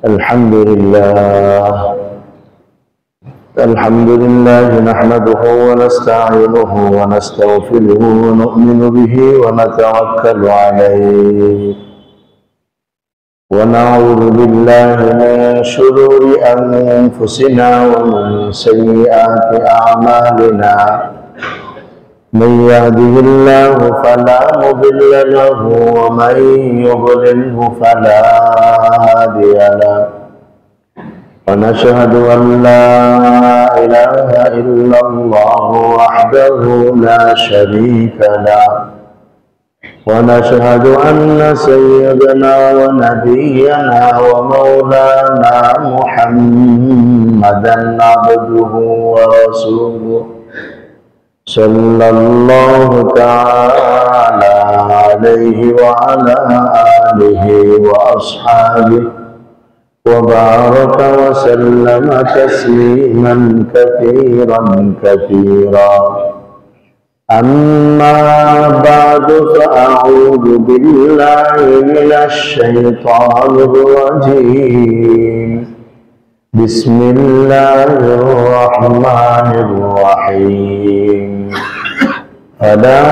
الحمد لله نحمده ونستعينه ونستغفره ونؤمن به ونتوكل عليه ونعوذ بالله من شرور أنفسنا ومن سيئات أعمالنا من يهده الله فلا مضل له ومن يضلله فلا هادي له ونشهد أن لا إله إلا الله وحده لا شريك له ونشهد أن سيدنا ونبينا ومولانا محمدا عبده ورسوله صلى الله تعالى عليه وعلى آله وأصحابه وبارك وسلم تسليما كثيرا أما بعد فأعوذ بالله من الشيطان الرجيم بسم الله الرحمن الرحيم فلا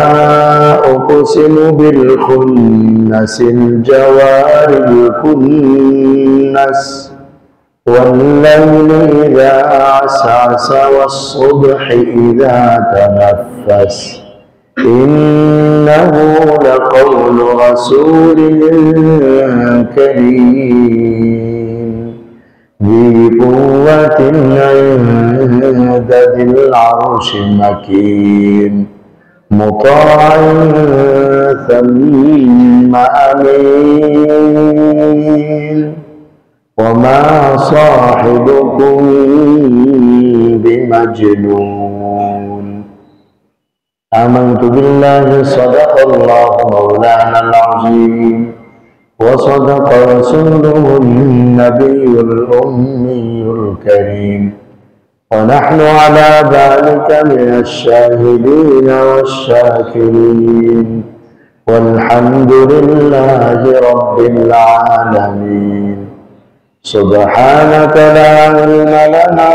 أقسم بالخنس الجوار الكنس والليل إذا عسعس والصبح إذا تنفس إنه لقول رسول كريم ذي قوة عند ذي العرش مكين مطاع ثم أمين وما صاحبكم بمجنون آمنت بالله صدق الله مولانا العظيم وصدق رسوله النبي الأمي الكريم ونحن على ذلك من الشاهدين والشاكرين والحمد لله رب العالمين سبحانك لا علم لنا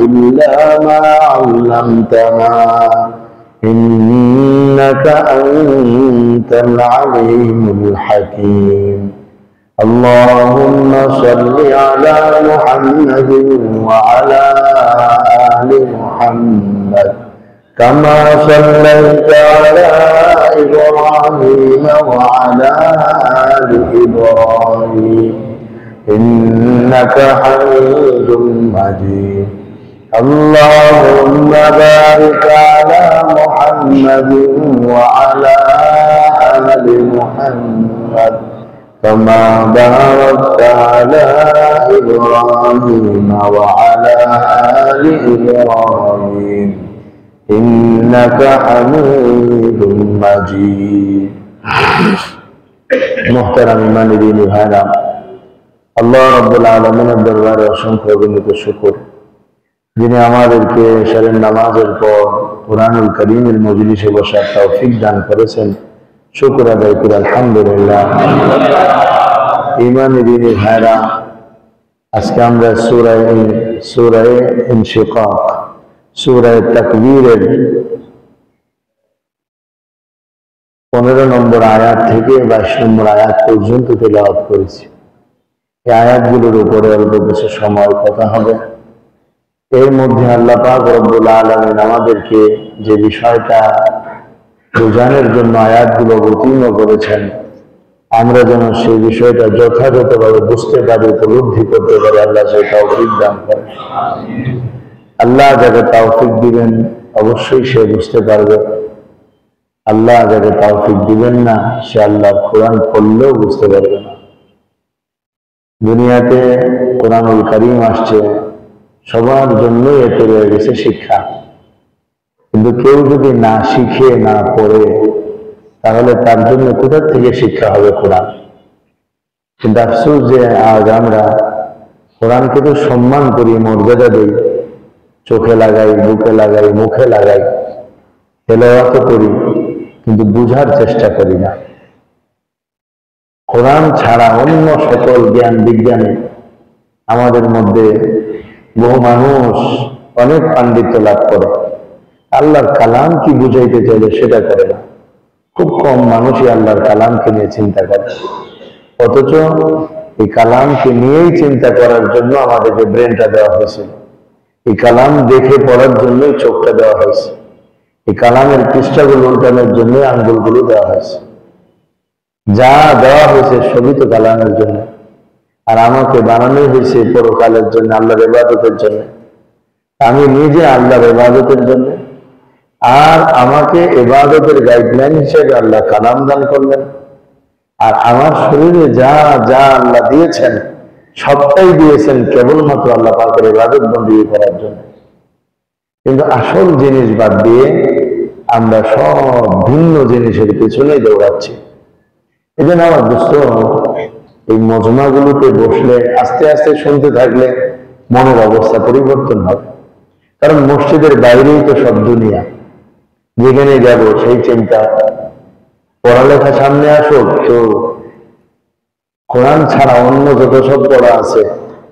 إلا ما علمتنا إنك أنت العليم الحكيم اللهم صل على محمد وعلى آل محمد كما صليت على إبراهيم وعلى آل إبراهيم إنك حميد مجيد اللهم بارك على محمد وعلى آل محمد كما باركت على إبراهيم وعلى آل إبراهيم إنك حميد مجيد محترم إيمان دين هذا আল্লাহ রাব্বুল আলামিনের দরবারে অসংখ্য অগণিত শুকর, যিনি আমাদেরকে শরীর নামাজের পর কুরআনুল কারীমের মজলিসে বসার তৌফিক দান করেছেন। শুকর আদায় করি আলহামদুলিল্লাহ। ঈমানি দ্বীনি ভাইরা, আজকে আমরা সূরা ইনশিকাক, সূরা তাকবীরের 15 নম্বর আয়াত থেকে 22 নম্বর আয়াত পর্যন্ত তেলাওয়াত করেছি। এই আয়াতগুলোর উপরে অল্প কিছু সময় কথা হবে। এর মধ্যে আল্লাহ পাক রব্বুল আলামিন আমাদেরকে যে বিষয়টা বোঝানোর জন্য আয়াতগুলো অবতীর্ণ করেছেন, আমরা যেন সেই বিষয়টা যথাযথভাবে বুঝতে পারি, উপলব্ধি করতে পারি। আল্লাহ সেই তৌফিক দান করেন। আল্লাহ যাকে তৌফিক দিবেন অবশ্যই সে বুঝতে পারবে। আল্লাহ যাকে তৌফিক দিবেন না, সে আল্লাহর কোরআন পড়লেও বুঝতে পারবে না। দুনিয়াতে কোরআনুল কারীম আসছে, সবার জন্যই এতে রয়ে গেছে শিক্ষা। কিন্তু কেউ যদি না শিখে না পড়ে, তাহলে তার জন্য কোথা থেকে শিক্ষা হবে কোরআন? কিন্তু আফসোস যে আজ আমরা কোরআনকে তো সম্মান করি, মর্যাদা দিই, চোখে লাগাই, বুকে লাগাই, মুখে লাগাই, তেলাওয়াত করি, কিন্তু বুঝার চেষ্টা করি না। কোরআন ছাড়া অন্য সকল জ্ঞান বিজ্ঞানে আমাদের মধ্যে বহু মানুষ অনেক পাণ্ডিত্য লাভ করে, আল্লাহর কালাম কি বুঝাইতে চাইলে সেটা করে না। খুব কম মানুষই আল্লাহর কালামকে নিয়ে চিন্তা করে, অথচ এই কালামকে নিয়েই চিন্তা করার জন্য আমাদেরকে ব্রেনটা দেওয়া হয়েছিল, এই কালাম দেখে পড়ার জন্যই চোখটা দেওয়া হয়েছে, এই কালামের পৃষ্ঠাগুলো উল্টানোর জন্য আঙ্গুলগুলো দেওয়া হয়েছে। যা দেওয়া হয়েছে সবই তো কালামের জন্য, আর আমাকে বানানো হয়েছে পরকালের জন্য, আল্লাহর ইবাদতের জন্য। আমি নিজে আল্লাহর ইবাদতের জন্য, আর আমাকে ইবাদতের গাইডলাইন হিসেবে আল্লাহ কালাম দান করলেন। আর আমার শরীরে যা যা আল্লাহ দিয়েছেন সবটাই দিয়েছেন কেবলমাত্র আল্লাহ পাকের ইবাদত বন্দী করার জন্য। কিন্তু আসল জিনিস বাদ দিয়ে আমরা সব ভিন্ন জিনিসের পিছনেই দৌড়াচ্ছি। এই জন্য আমার দোস্ত, এই মজমাগুলোতে বসলে আস্তে আস্তে শুনতে থাকলে মনের অবস্থা পরিবর্তন হবে। কারণ মসজিদের বাইরেই তো সব দুনিয়া, যেখানে যাব সেই চিন্তা। পড়ালেখা সামনে আসুক তো কোরআন ছাড়া অন্য যত সব পড়া আছে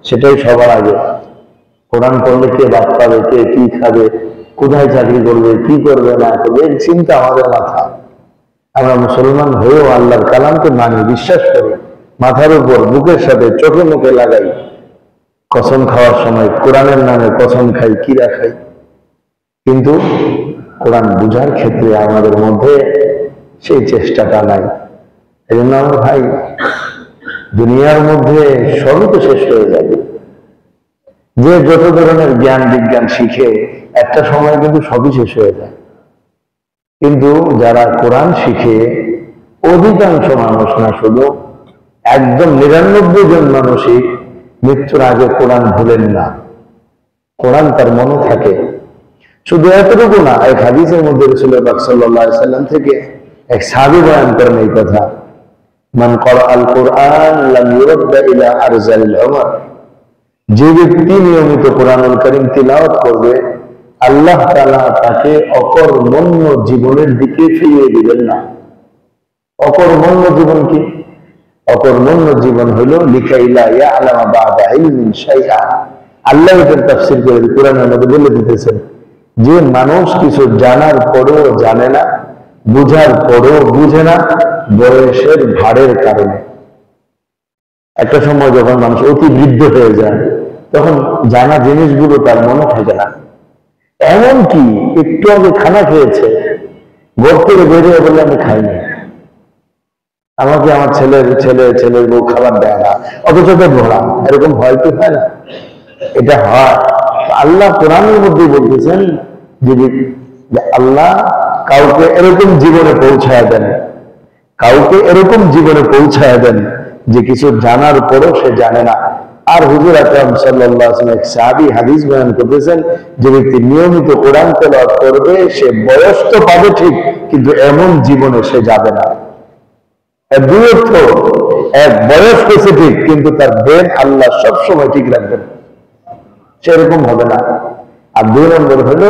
সেটাই সবার আগে। কোরআন পড়লে কে বাদ পাবে, কে কি খাবে, কোথায় চাকরি করবে, কি করবে না করবে, এই চিন্তা আমাদের মাথা। আমরা মুসলমান হয়েও আল্লাহর কালামকে মানি, বিশ্বাস করি, মাথার উপর বুকের সাথে চোখে মুখে লাগাই, কসম খাওয়ার সময় কোরআনের নামে কসম খাই, কিরা খাই, কিন্তু কোরআন বুঝার ক্ষেত্রে আমাদের মধ্যে সেই চেষ্টাটা নাই। এই জন্য আমার ভাই, দুনিয়ার মধ্যে সবই তো শেষ হয়ে যাবে। যে যত ধরনের জ্ঞান বিজ্ঞান শিখে একটা সময় কিন্তু সবই শেষ হয়ে যায়, কিন্তু যারা কোরআন শিখে অধিকাংশ মানুষ না, শুধু একদম 99 জন মানুষই মৃত্যুর আগে কোরআন ভুলেন না, কোরআন তার মনে থাকে। শুধু এতটুকু না, এক হাদিসের মধ্যে রাসূলুল্লাহ সাল্লাল্লাহু আলাইহি ওয়াসাল্লাম থেকে এক সাহাবী বয়ান করেন এই কথা, মান ক্বারাআল কুরআন লাম ইউরদ্দা ইলা আরজালিল উমর। যে ব্যক্তি নিয়মিত কোরআনুল কারীম তিলাওয়াত করবে, আল্লাহ তাআলা তাকে অকর্মণ্য জীবনের দিকে ফিরিয়ে দিবেন না। অকর্মণ্য জীবন কি? অকর্মণ্য জীবন হলো লিকাইলা ইয়ালামা বা'দা ইলমিন শাইআ। আল্লাহ এর তাফসীর করে কোরআনের মধ্যে বলে দিতেছেন যে মানুষ কিছু জানার পরেও জানে না, বুঝার পরেও বুঝে না, বয়সের ভারের কারণে। একটা সময় যখন মানুষ অতি বৃদ্ধ হয়ে যায়, তখন জানা জিনিসগুলো তার মনে থাকে না। এমনকি একটু আগে খানা খেয়েছে, ঘর থেকে বেরিয়ে বলে আমি খাইনি, আমাকে আমার ছেলের বউ খাবার দেয় না, অথচ ভোলা, এরকম হয় কি হয় না? এটা হয়। আল্লাহ কোরআনের মধ্যে বলতেছেন যে আল্লাহ কাউকে এরকম জীবনে পৌঁছায় দেন, কাউকে এরকম জীবনে পৌঁছায় দেন যে কিছু জানার পরও সে জানে না। আর হুজুর আকরাম সাল্লাল্লাহু আলাইহি ওয়াসাল্লাম এক সাহাবী হাদিস বয়ান করতেছেন, যে ব্যক্তি নিয়মিত কোরআন তেলাওয়াত করবে সে বয়স তো পাবে ঠিক, কিন্তু এমন জীবনে সে যাবে না। দুই অর্থ, এক বয়স পেয়েছে ঠিক, কিন্তু তার ব্রেন আল্লাহ সবসময় ঠিক রাখবেন, সেরকম হবে না। আর দুই নম্বর হলো,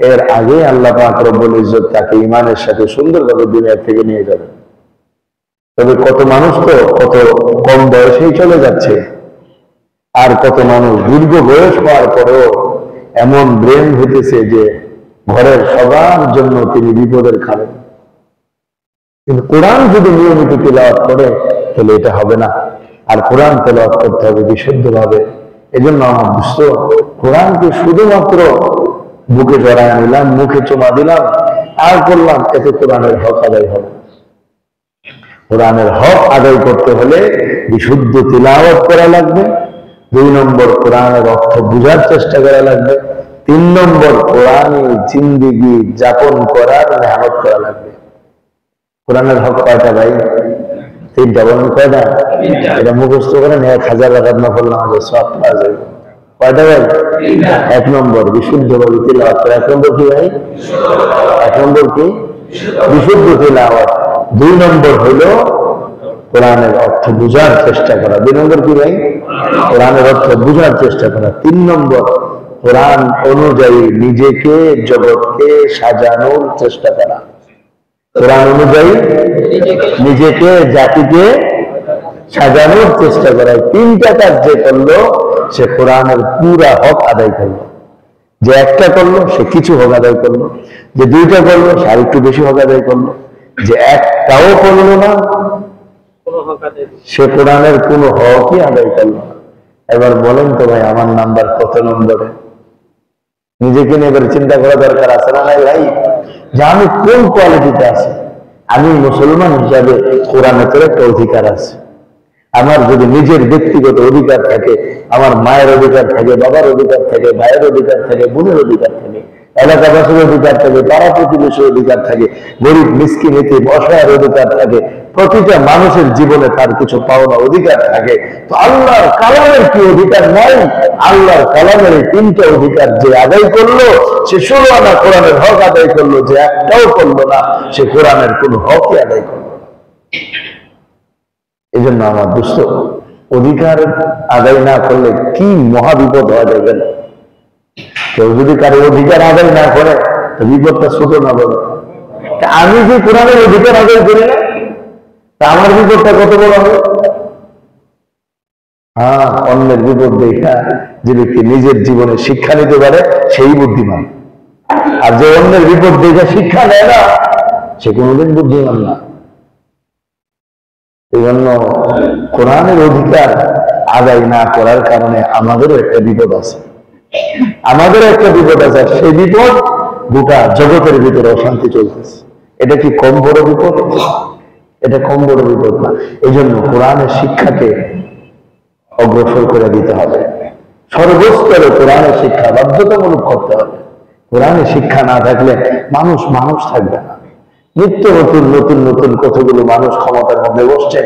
এর আগে আল্লাহ পাক রব্বুল ইজ্জত তাকে ঈমানের সাথে সুন্দরভাবে দুনিয়া থেকে নিয়ে যাবে। তবে কত মানুষ তো কত কম বয়সেই চলে যাচ্ছে, আর কত মানুষ দীর্ঘ বয়স হওয়ার পরেও এমন ব্রেন হইতেছে যে ঘরের সবার জন্য তিনি বিপদের খাবেন। কিন্তু কোরআন যদি নিয়মিত তিলাওয়াত করে তাহলে এটা হবে না। আর কোরআন তেলাওয়াত করতে হবে বিশুদ্ধভাবে। এজন্য আমার দোস্ত, কোরআনকে শুধুমাত্র বুকে জড়ায় নিলাম, মুখে চুমা দিলাম আর করলাম, এতে কোরআনের হক আদায় হবে। কোরআনের হক আদায় করতে হলে বিশুদ্ধ তিলাওয়াত করা লাগবে। 2 নম্বর, কোরআনের অর্থ বুঝার চেষ্টা করা লাগবে। 3 নম্বর, কোরআনে জিন্দেগি যাপন করার মেহনত করা লাগবে। কোরআনের হক কয়টা ভাই? 3টা। বলেন কয়টা? এটা মুখস্থ করেন, 1000 রাকাত নফল নামাজের সওয়াব পাওয়া যাবে। কয়টা ভাই? 1 নম্বর বিশুদ্ধভাবে তিলাওয়াত করা। 1 নম্বর কি ভাই? 1 নম্বর কি? বিশুদ্ধ তিলাওয়াত। 2 নম্বর হলো কোরআনের অর্থ বুঝার চেষ্টা করা। 2 নম্বর কি ভাই? কোরআনের অর্থ বুঝার চেষ্টা করা। 3 নম্বর, কোরআন অনুযায়ী নিজেকে জগৎকে সাজানোর চেষ্টা করা। কোরআন অনুযায়ী নিজেকে জাতিকে সাজানোর চেষ্টা করায়। তিনটা কাজ যে করলো সে কোরআনের পুরা হক আদায় করলো। যে একটা করলো সে কিছু হক আদায় করলো, যে দুইটা করলো সে আর একটু বেশি হক আদায় করলো, যে একটাও করলো না সে কোরআনের কোনো হকই আদায় করলো না। এবার বলেন তো ভাই, আমার নাম্বার কত নম্বরে? নিজেকে নিয়ে এবার চিন্তা করা দরকার আছে না নাই ভাই, যে আমি কোন কোয়ালিটিতে আছি। আমি মুসলমান হিসাবে কোরআনের তোর একটা অধিকার আছে। আমার যদি নিজের ব্যক্তিগত অধিকার থাকে, আমার মায়ের অধিকার থাকে, বাবার অধিকার থাকে, ভাইয়ের অধিকার থাকে, বোনের অধিকার থাকে, এলাকাবাসীর অধিকার থাকে, পাড়া প্রতিবেশীর অধিকার থাকে, গরিব মিসকিন এতিম অসহায়ের অধিকার থাকে, প্রতিটা মানুষের জীবনে তার কিছু পাওনা অধিকার থাকে। তো আল্লাহর কালামের কি অধিকার নাই? আল্লাহর কালামের এই তিনটা অধিকার যে আদায় করলো সে 16 আনা কোরআনের হক আদায় করলো, যে একটাও করলো না সে কোরআনের কোন হকই আদায় করলো না। এই জন্য আমার দোস্ত, অধিকার আদায় না করলে কি মহাবিপদ হওয়া যাবে না। কেউ যদি কারো অধিকার আদায় না করে তো বিপদটা ছোট না বড়? আমি যে কোরআনের অধিকার আদায় করি না, তা আমার বিপদটা কত বড় হবে? হ্যাঁ, অন্যের বিপদ দেখা যে ব্যক্তি নিজের জীবনে শিক্ষা নিতে পারে সেই বুদ্ধিমান, আর যে অন্যের বিপদ দেখে শিক্ষা নেয় না সে কোনোদিন বুদ্ধিমান না। এই জন্য কোরআনের অধিকার আদায় না করার কারণে আমাদেরও একটা বিপদ আছে, আমাদেরও একটা বিপদ আছে। সেই বিপদ গোটা জগতের ভিতরে অশান্তি চলতেছে। এটা কি কম বড় বিপদ? এটা কম বড় বিপদ না। এই জন্য কোরআনের শিক্ষাকে অগ্রসর করে দিতে হবে। সর্বস্তরে কোরআনের শিক্ষা বাধ্যতামূলক করতে হবে। কোরআনের শিক্ষা না থাকলে মানুষ মানুষ থাকবে না। নিত্য নতুন নতুন নতুন কতগুলো মানুষ ক্ষমতার মধ্যে বসছে।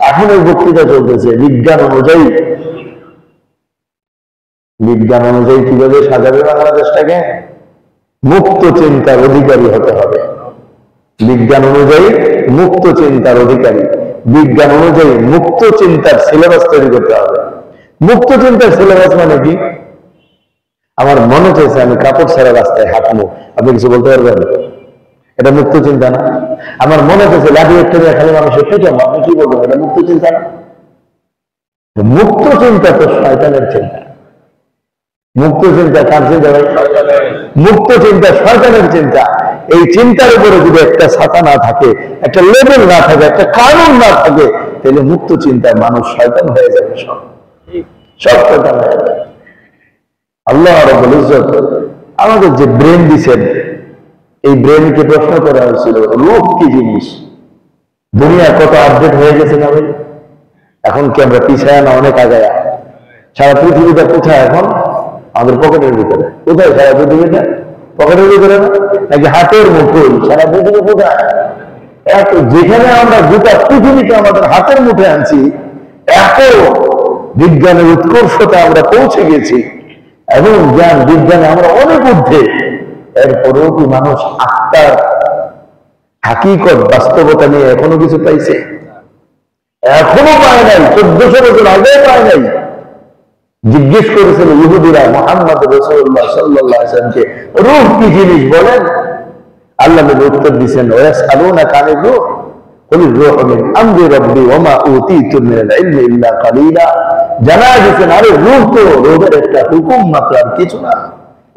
এখন এই বক্তৃতা চলতেছে বিজ্ঞান অনুযায়ী কিভাবে সাজাবে বাংলাদেশটাকে। মুক্ত চিন্তার অধিকারী হতে হবে। বিজ্ঞান অনুযায়ী মুক্ত চিন্তার অধিকারী, বিজ্ঞান অনুযায়ী মুক্ত চিন্তার সিলেবাস তৈরি করতে হবে। মুক্ত চিন্তার সিলেবাস মানে কি? আমার মনে চাইছে আমি কাপড় ছাড়া রাস্তায় হাঁটবো, আপনি কিছু বলতে পারবেন? এটা মুক্ত চিন্তা না? আমার মনে চাইছে লাঠি একটা নিয়ে খালি মানুষের পিটাবো, আপনি কি বলবেন? এটা মুক্ত চিন্তা না? মুক্ত চিন্তা তো শয়তানের চিন্তা। মুক্ত চিন্তা কার চিন্তা ভাই? মুক্ত চিন্তা শয়তানের চিন্তা। এই চিন্তার উপরে যদি একটা ছাতা না থাকে, একটা লেভেল না থাকে, একটা কানুন না থাকে, তাহলে মুক্ত চিন্তায় মানুষ শয়তান হয়ে যাবে। সব শয়তান হয়ে যাবে। আল্লাহ রাব্বুল ইজ্জত আমাদের যে ব্রেন দিচ্ছেন, এই ব্রেনকে প্রশ্ন করা হয়েছিল রূহ কি জিনিস। দুনিয়া কত আপডেট হয়ে গেছে না ভাই? এখন কি আমরা পিছায় না অনেক আগায়? সারা পৃথিবীটা কোথায় এখন? আমাদের পকেটের ভিতরে। কোথায় সারা পৃথিবীটা? পকেটের ভিতরে না, নাকি হাতের মুঠোয়? সারা পৃথিবী কোথায়? যেখানে আমরা গোটা পৃথিবীকে আমাদের হাতের মুঠে আনছি, এত বিজ্ঞানের উৎকর্ষতা আমরা পৌঁছে গেছি এবং জ্ঞান বিজ্ঞানে আমরা অনেক ঊর্ধ্বে। এরপরেও কি মানুষ আত্মার হাকিকত বাস্তবতা নিয়ে এখনো কিছু পাইছে? এখনো পায় নাই। 1400 বছর আগে পায় নাই। জিজ্ঞেস করেছিল ইহুদিরা মুহাম্মদ রাসূলুল্লাহ সাল্লাল্লাহু আলাইহি ওয়াসাল্লামকে, রূহ কি জিনিস বলেন? আল্লাহ নবী উত্তর দিয়েছেন, ওয়াসআলুনাকা আনির রূহ কুলির রূহু মিন আমরি রাব্বি ওয়া মা উতীতু মিনাল ইলমি ইল্লা কালিলা। জানা দিয়েছেন, আরে রূহ তো রূহের একটা হুকুম মাত্র, আর কিছু না।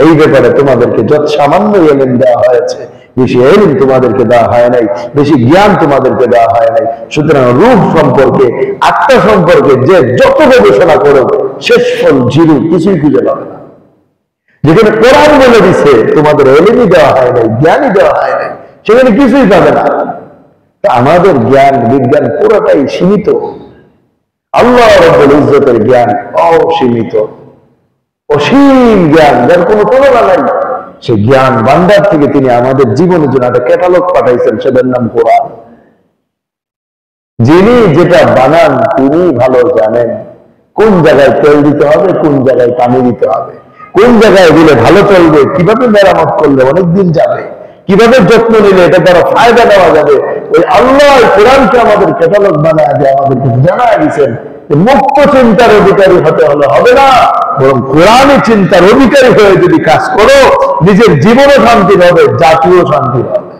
এই ব্যাপারে তোমাদেরকে যত সামান্য ইলম দেওয়া হয়েছে, বেশি ইলম তোমাদেরকে দেওয়া হয় নাই, বেশি জ্ঞান তোমাদেরকে দেওয়া হয় নাই। সুতরাং রূহ সম্পর্কে, আত্মা সম্পর্কে যে যত গবেষণা করো শেষ ফল জিরো, কিছুই খুঁজে পাবে না। যেখানে কোরআন বলে দিচ্ছে তোমাদের ইলমই দেওয়া হয় নাই, জ্ঞানই দেওয়া হয় নাই, সেখানে কিছুই পাবে না। তা আমাদের জ্ঞান বিজ্ঞান পুরোটাই সীমিত। আল্লাহ রাব্বুল ইজ্জতের জ্ঞান অসীমিত, অসীম জ্ঞান, যার কোনো তুলনা নাই। সে জ্ঞান ভান্ডার থেকে তিনি আমাদের জীবনের জন্য একটা ক্যাটালগ পাঠাইছেন, সেটার নাম কোরআন। যিনি যেটা বানান তিনি ভালো জানেন কোন জায়গায় তেল দিতে হবে, কোন জায়গায় পানি দিতে হবে, কোন জায়গায় দিলে ভালো চলবে, কিভাবে মেরামত করলে অনেকদিন যাবে, কিভাবে যত্ন নিলে এটা দ্বারা ফায়দা দেওয়া যাবে। ওই আল্লাহ কোরআনকে আমাদের ক্যাটালগ বানায় দিয়ে আমাদেরকে জানা দিয়েছেন। মুক্ত চিন্তার অধিকারী হতে হলে হবে না, বরং কোরআনে চিন্তার অধিকারী হয়ে যদি কাজ করো, নিজের জীবনে শান্তি হবে, জাতীয় শান্তি হবে।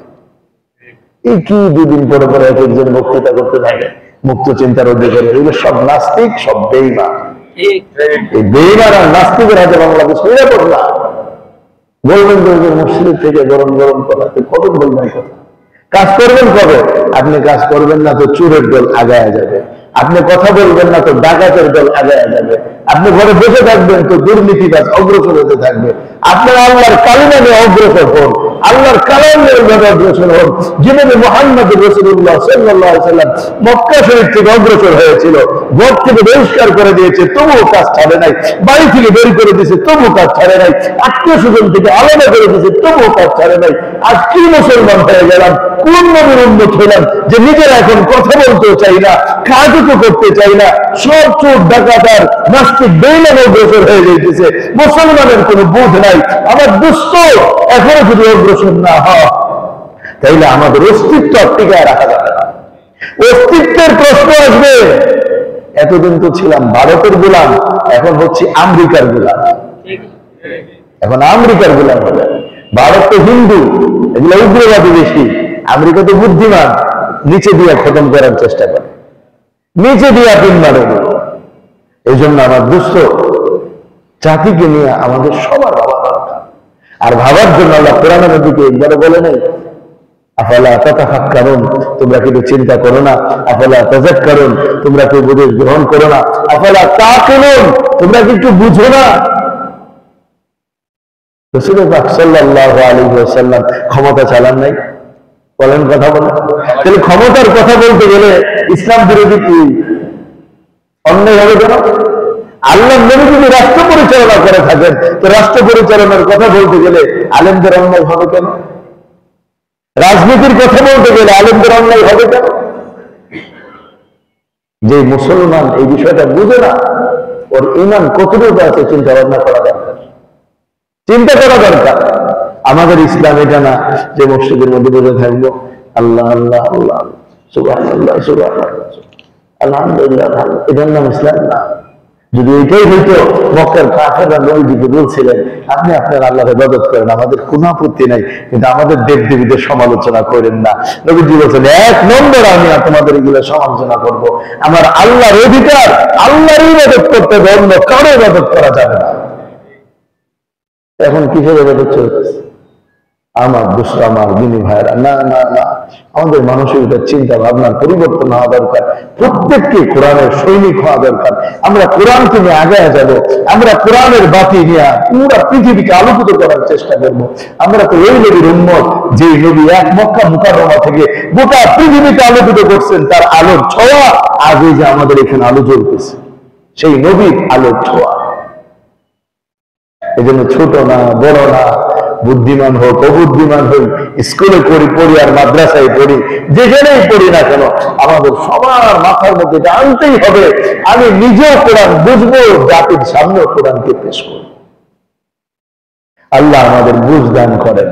এই কি দুদিন পরে পরে এক একজন বক্তৃতা করতে থাকে, মুক্ত চিন্তার অধিকারী, এগুলো সব নাস্তিক, সব বেঈমান। এই বেঈমান আর নাস্তিকের হাতে বাংলাদেশ নিরাপদ না। বলবেন মসজিদ থেকে গরম গরম কথা, কবে বলবেন কথা? কাজ করবেন কবে? আপনি কাজ করবেন না তো চোরের দল আগায় যাবে, আপনি কথা বলবেন না তো ডাকাতের দল আগায় যাবে, আপনি ঘরে বসে থাকবেন তো দুর্নীতিবাজ অগ্রসর হতে থাকবে। আপনারা আল্লাহর কালিমানে অগ্রসর হন, আল্লাহর কালামের ভাবে অগ্রসর হন। যেভাবে মুহাম্মদ রাসূলুল্লাহ সাল্লাল্লাহু আলাইহি ওয়াসাল্লাম মক্কা শরীফ থেকে অগ্রসর হয়েছিল, ঘর থেকে বহিষ্কার করে দিয়েছে তবুও কাজ ছাড়ে নাই, বাড়ি থেকে বের করে দিয়েছে তবুও কাজ ছাড়ে নাই, আত্মীয় স্বজন থেকে আলাদা করে দিয়েছে তবুও কাজ ছাড়ে নাই। আজ কি মুসলমান হয়ে গেলাম, কোন নবীর উম্মত হলাম যে নিজেরা এখন কথা বলতেও চাই না, কাজও তো করতে চাই না, সব চোর ডাকাত আর নাস্তিক বেঈমান অগ্রসর হয়ে যাইতেছে। মুসলমানের কোনো বোধ নাই। আমার দুস্থ এখনো যদি অগ্রসর না হয়, তাইলে আমাদের অস্তিত্ব টিকায় রাখা যাবে না। অস্তিত্বের প্রশ্ন আসবে। এতদিন তো ছিলাম ভারতের গোলাম, এখন হচ্ছে আমেরিকার গোলাম। এখন আমেরিকার গোলাম হবে। ভারত তো হিন্দু, এগুলো উগ্রবাদী বেশি। আমেরিকা তো বুদ্ধিমান, নিচে দিয়ে খতম করার চেষ্টা করে, নিচে দিয়ে পিন মারে। এই জন্য আমার দুস্থ জাতিকে নিয়ে আমাদের সবার ভাবা দরকার। আর ভাবার জন্য আল্লাহ কোরআনের দিকে একবারে বলে নেই আফালা তাতাফাক্কারুন, তোমরা কি চিন্তা করো না? আফালা তাযাক্কারুন, তোমরা কি উপদেশ গ্রহণ করো না? আফালা তাকিলুন, তোমরা কি একটু বুঝো না? রাসূল পাক সাল্লাল্লাহু আলাইহি ওয়াসাল্লাম ক্ষমতা চালান নাই, বলেন কথা বলেন। তাহলে ক্ষমতার কথা বলতে গেলে ইসলাম বিরোধী কি অন্যায় হবে কেন? আল্লাহ নবী যদি রাষ্ট্র পরিচালনা করে থাকেন, তো রাষ্ট্র পরিচালনার কথা বলতে গেলে আলেমদের অন্যায় হবে কেন? রাজনীতির কথা বলতে গেলে আলেমদের অন্যায় হবে কেন? যে মুসলমান এই বিষয়টা বুঝে না, ওর ঈমান কতটুকু আছে চিন্তা ভাবনা করা দরকার, চিন্তা করা দরকার। আমাদের ইসলাম এটা না যে মসজিদের মধ্যে বসে থাকবো আল্লাহ আল্লাহ আল্লাহ সুবহানাল্লাহ সুবহানাল্লাহ আলহামদুলিল্লাহ, এটার নাম ইসলাম না। যদি এটাই হইতো, মক্কার কাফেররা নবীজিকে বলছিলেন আপনি আপনার আল্লাহর ইবাদত করেন, আমাদের কোনো আপত্তি নাই, কিন্তু আমাদের দেব দেবীদের সমালোচনা করেন না। নবীজি বলছেন এক নম্বর আমি তোমাদের এগুলো সমালোচনা করব। আমার আল্লাহর অধিকার, আল্লাহর ইবাদত করতে হবে, অন্য কারো ইবাদত করা যাবে না। এখন কিসের ইবাদত চলতেছে? আমার দুষ্ট আমার দিনী ভাইরা, না না না, আমাদের মানসিকতার চিন্তা ভাবনার পরিবর্তন হওয়া দরকার। প্রত্যেককে কোরআনের সৈনিক হওয়া দরকার। আমরা কোরআনকে নিয়ে আগায় যাব, আমরা কোরআনের বাতি নিয়ে পুরা পৃথিবীকে আলোকিত করার চেষ্টা করব। আমরা তো ওই নবীর উম্মত, যে নবী এক মক্কা মুকাররমা থেকে গোটা পৃথিবীকে আলোকিত করছেন, তার আলোর ছোঁয়া আগে যে আমাদের এখানে আলো জ্বলতেছে, সেই নবীর আলোর ছোঁয়া। এই জন্য ছোট না বড় না, বুদ্ধিমান হোক অবুদ্ধিমান হোক, স্কুলে পড়ি আর মাদ্রাসায় পড়ি, যেখানেই পড়ি না কেন, আমাদের সবার মাথার মধ্যে আনতেই হবে আমি নিজেও কোরআন বুঝবো, জাতির সামনেও কোরআনকে পেশ করব। আল্লাহ আমাদের বুঝ দান করেন।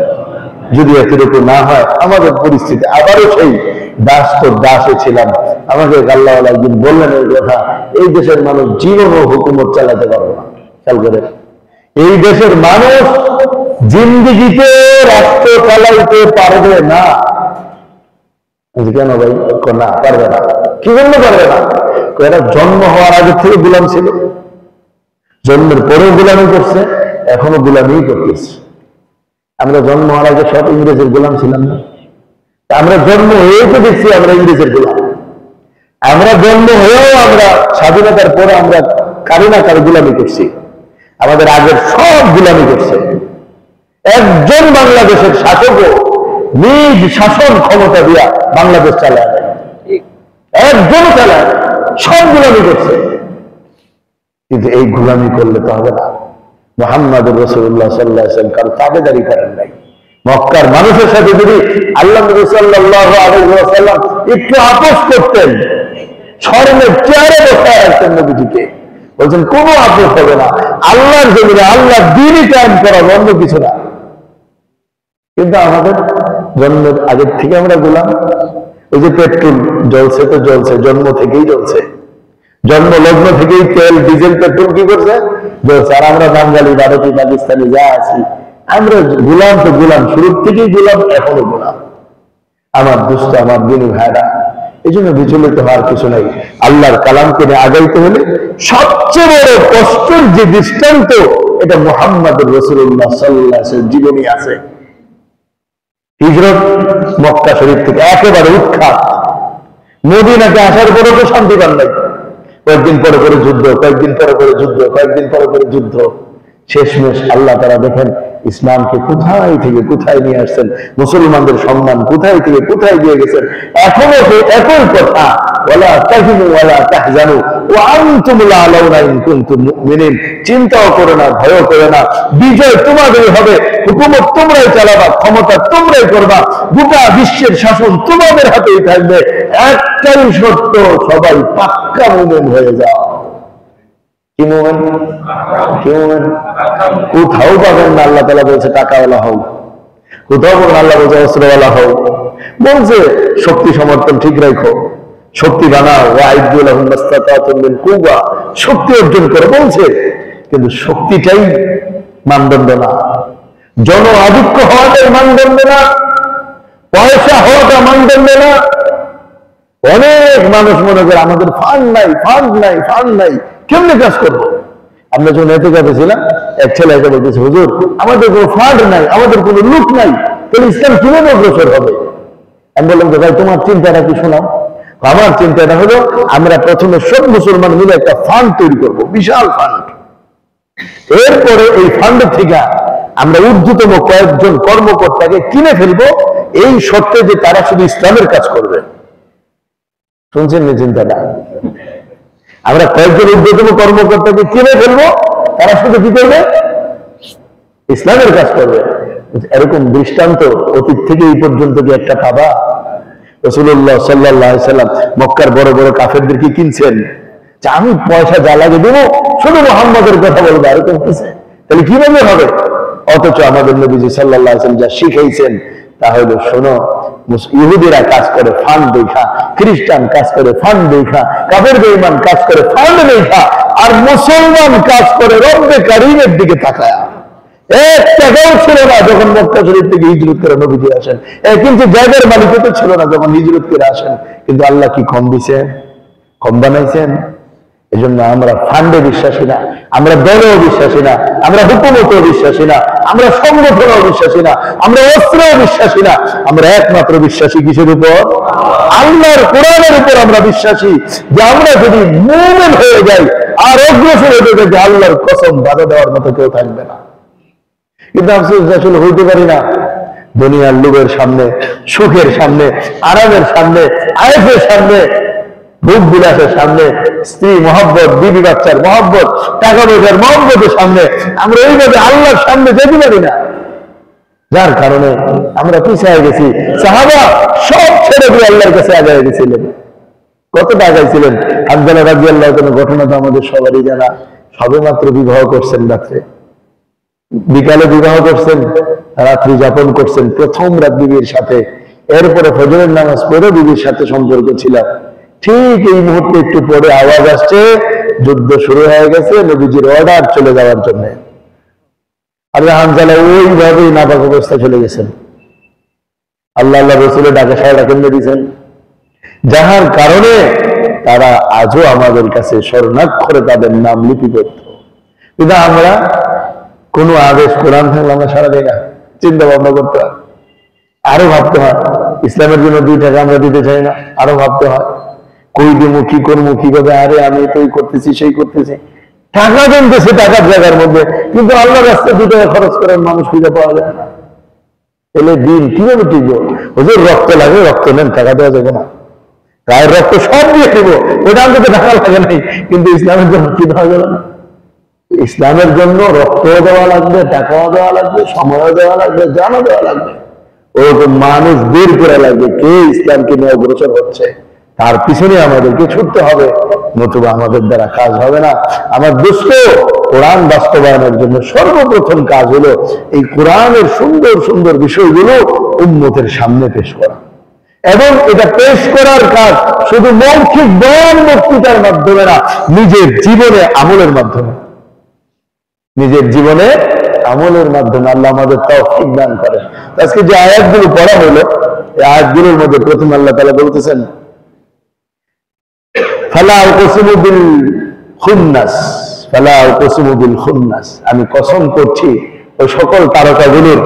যদি এতটুকু না হয়, আমাদের পরিস্থিতি আবারও সেই দাস তো দাসে ছিলাম। আমাকে আল্লাহ একদিন বললেন এই কথা, এই দেশের মানুষ জীবনও হুকুমত চালাতে পারবে না। খেয়াল করে, এই দেশের মানুষ জিন্দিগিতে রাষ্ট্র চালাইতে পারবে না। কেন ভাই? না পারবে না। কি জন্য পারবে না? এরা জন্ম হওয়ার আগে থেকে গোলাম ছিল, জন্মের পরেও গোলামি করছে, এখনো গোলামি করতেছে। আমরা জন্ম হওয়ার আগে সব ইংরেজের গোলাম ছিলাম না? আমরা জন্ম হয়েও তো দেখছি আমরা ইংরেজের গোলাম। আমরা জন্ম হয়েও আমরা স্বাধীনতার পরে আমরা কারো না কারো গোলামি করছি। আমাদের আগের সব গোলামি করছে। একজন বাংলাদেশের শাসকও নিজ শাসন ক্ষমতা দিয়া বাংলাদেশ চালায় না, একজন চালায়, সব গোলামি করছে। কিন্তু এই গোলামি করলে তো হবে না। মুহাম্মদ রাসূলুল্লাহ সাল্লাল্লাহু আলাইহি ওয়াসাল্লাম কারো তাবেদারি করেন নাই। মক্কার মানুষের সাথে যদি আল্লাহ নবী সাল্লাল্লাহু আলাইহি ওয়াসাল্লাম একটু আপোষ করতেন, স্মরণের চেয়ারে বসায় রাখতেন নবীজিকে, বলছেন কোনো আপোষ হবে না, আল্লাহর জমিনে আল্লাহ দ্বীনই কায়েম করা, অন্য কিছু না। কিন্তু আমাদের জন্মের আগের থেকে আমরা গোলাম। ওই যে পেট্রোল জ্বলছে তো জ্বলছে, জন্ম থেকেই জ্বলছে, জন্ম লগ্ন থেকেই তেল ডিজেল পেট্রোল কি করছে, জ্বলছে। আর আমরা বাঙালি ভারতীয় পাকিস্তানি যা আছি, আমরা গোলাম তো গোলাম, শুরুর থেকেই গোলাম, এখনো গোলাম। আমার দুষ্ট আমার দিনী ভাইরা, এই জন্য বিচলিত হওয়ার কিছু নাই। আল্লাহর কালামকে আগাইতে হলে সবচেয়ে বড় কষ্টের যে দৃষ্টান্ত, এটা মুহাম্মদুর রাসূলুল্লাহ সাল্লাল্লাহু আলাইহি ওয়াসাল্লাম জীবনী আছে। হিজরত মক্কা শরীফ থেকে একেবারে উৎখাত, মদিনাতে আসার পরে তো শান্তি পান নাই, কয়েকদিন পরে করে যুদ্ধ, কয়েকদিন পরে করে যুদ্ধ, কয়েকদিন পরে করে যুদ্ধ। শেষমেশ আল্লাহ তাআলা দেখেন ইসলামকে কোথায় থেকে কোথায় নিয়ে আসছেন, মুসলমানদের সম্মান কোথায় থেকে কোথায় দিয়ে গেছেন। এখনো তো একই কথা, ওয়ালা তাহিনু ওয়ালা তাহজানু ওয়া আনতুমুল আলাউনা ইন কুনতুম মুমিনিন। চিন্তাও করো না, ভয়ও করো না, বিজয় তোমাদেরই হবে, হুকুমত তোমরাই চালাবা, ক্ষমতা তোমরাই করবা, গোটা বিশ্বের শাসন তোমাদের হাতেই থাকবে। একটাই সত্য, সবাই পাক্কা মুমিন হয়ে যাও। কি মুমিন? কি মুমিন? কোথাও পাবেন না আল্লাহ তাআলা বলছে টাকাওয়ালা হও, কোথাও পাবেন আল্লাহ বলছে অস্ত্রওয়ালা হও, বলছে শক্তি সমর্থন ঠিক রাখো, শক্তি বানাও, ওয়াইদু লাহুম মাসতাতাতুম মিন কুওয়া, শক্তি অর্জন করে বলছে। কিন্তু শক্তিটাই মানদণ্ড না, জন আধিক্য হওয়াটাই মানদণ্ড না, পয়সা হওয়াটা মানদণ্ড না। অনেক মানুষ মনে করে আমাদের ফান্ড নাই, ফান্ড নাই, ফান্ড নাই, কেমনে কাজ করবো? আমরা যখন এতে কাছে ছিলাম, এক ছেলে এসে বলতেছে, হুজুর আমাদের কোনো ফান্ড নাই, আমাদের কোনো লোক নাই, তাহলে ইসলাম কিভাবে অগ্রসর হবে? আমি বললাম যে ভাই তোমার চিন্তাটা কি শোনাও। আমার চিন্তাটা হলো আমরা প্রথমে সব মুসলমান মিলে একটা ফান্ড তৈরি করব, বিশাল ফান্ড। এরপরে এই ফান্ড থেকে আমরা ঊর্ধ্বতম কয়েকজন কর্মকর্তাকে কিনে ফেলবো, এই শর্তে যে তারা শুধু ইসলামের কাজ করবে। শুনছেন না চিন্তাটা? আমরা কয়েকজন ঊর্ধ্বতম কর্মকর্তাকে কিনে ফেলবো, তারা শুধু কি করবে? ইসলামের কাজ করবে। এরকম দৃষ্টান্ত অতীত থেকে এই পর্যন্ত কি একটা পাবা? রাসূলুল্লাহ সাল্লাল্লাহু আলাইহি সাল্লাম মক্কার বড় বড় কাফেরদেরকে কিনছেন যে আমি পয়সা যা লাগে দেবো, শুধু মুহাম্মদের কথা বলবো, এরকম কিছু। তাহলে কিভাবে হবে? অথচ আমাদের নবীজি সাল্লাল্লাহু আলাইহি ওয়াসাল্লাম যা শিখাইছেন তা হলো, শোনো, ইহুদিরা কাজ করে ফান্ড দেখা, খ্রিস্টান কাজ করে ফান্ড দেখা, কাফের বেঈমান কাজ করে ফান্ড দেখা, আর মুসলমান কাজ করে রব্বে কারীমের দিকে তাকায়া। এক টাকাও ছিল না যখন মক্কা শরীফ থেকে হিজরত করে নবীজি আসেন, কিন্তু জায়গার মালিকও তো ছিল না যখন হিজরত করে আসেন। কিন্তু আল্লাহ কি কম দিছেন? কম বানাইছেন? এই জন্য আমরা ফান্ডে বিশ্বাসী না, আমরা দলেও বিশ্বাসী না, আমরা হুকুমতেও বিশ্বাসী না, আমরা সংগঠনেও বিশ্বাসী না, আমরা অস্ত্রেও বিশ্বাসী না। আমরা একমাত্র বিশ্বাসী কিসের উপর? আল্লাহর কোরআনের উপর আমরা বিশ্বাসী, যে আমরা যদি মুমিন হয়ে যাই আর অগ্রসর হয়ে যাই, যে আল্লাহর কসম বাধা দেওয়ার মতো কেউ থাকবে না। কিন্তু আসলে হইতে পারি না। দুনিয়ার লোকের সামনে, সুখের সামনে, আরামের সামনে, আয়েসের সামনে, ভোগ বিলাসের সামনে, স্ত্রী মহব্বত, বিবি বাচ্চার মহব্বত, টাকা পয়সার মহব্বতের সামনে আমরা এইভাবে আল্লাহর সামনে যেতে পারি না। যার কারণে আমরা পিছিয়ে গেছি। সাহাবা সব ছেড়ে দিয়ে আল্লাহর কাছে আগায় গেছিলেন। কতটা আগাইছিলেন? আব্দুল্লাহ রাদিয়াল্লাহু তাআলা ঘটনা তো আমাদের সবারই জানা। সবেমাত্র বিবাহ করছেন, রাত্রে বিকালে বিবাহ করছেন, রাত্রি যাপন করছেন প্রথম রাত বিবির সাথে, এরপরে ফজরের নামাজ পড়ে বিবির সাথে সম্পর্ক ছিল। ঠিক এই মুহূর্তে একটু পরে আওয়াজ আসছে, যুদ্ধ শুরু হয়ে গেছে, নবীজির অর্ডার চলে যাওয়ার জন্য। আল্লাহ হানজালা ওইভাবেই নাপাক অবস্থায় চলে গেছেন। আল্লাহ রাসূলের ডাকে সাড়া কেন্দ্রে দিয়েছেন, যাহার কারণে তারা আজও আমাদের কাছে স্বর্ণাক্ষরে তাদের নাম লিপিবদ্ধ। কিন্তু আমরা কোন আদেশ কোরআন থাকলে আমরা সারা দিই না, চিন্তা ভাবনা করতে হয়, আরো ভাবতে হয়। ইসলামের জন্য 2 টাকা আমরা দিতে চাই না, আরো ভাবতে হয় কই দেবো, কি করবো, কিভাবে। আরে আমি তো করতেছি, সেই করতেছি, টাকা জমতেছে টাকার জায়গার মধ্যে, কিন্তু আল্লাহর রাস্তায় 2 টাকা খরচ করার মানুষ খুঁজে পাওয়া যায় না। এলে দিন কিভাবে টিকবো? হুজুর রক্ত লাগে, রক্ত নেন, টাকা দেওয়া যাবে না, গায়ের রক্ত সব দিয়ে দেবো, ওটা আমাকে টাকা লাগে নাই, কিন্তু ইসলামের জন্য কি দেওয়া যাবে না? ইসলামের জন্য রক্তও দেওয়া লাগবে, টাকাও দেওয়া লাগবে, সময়ও দেওয়া লাগবে, জানও দেওয়া লাগবে। ওরকম মানুষ বের করে লাগবে কে ইসলামকে নিয়ে অগ্রসর হচ্ছে, তার পিছনে আমাদেরকে ছুটতে হবে, নতুবা আমাদের দ্বারা কাজ হবে না। আমার দোস্ত, কোরআন বাস্তবায়নের জন্য সর্বপ্রথম কাজ হলো এই কোরআনের সুন্দর সুন্দর বিষয়গুলো উম্মতের সামনে পেশ করা। এবং এটা পেশ করার কাজ শুধু মৌখিক বয়ান বক্তৃতার মাধ্যমে না, নিজের জীবনে আমলের মাধ্যমে। নিজের জীবনে আমলের মাধ্যমে আল্লাহ আমাদের তৌফিক দান করেন। আজকে যে আয়াতগুলো পড়া হলো, এই আয়াতগুলোর মধ্যে প্রথম আল্লাহ তাআলা বলতেছেন, ফালা উকসিমু বিল খুন্নাস, ফালা উকসিমু বিল খুন্নাস, আমি কসম করছি ওই সকল তারকাগুলোর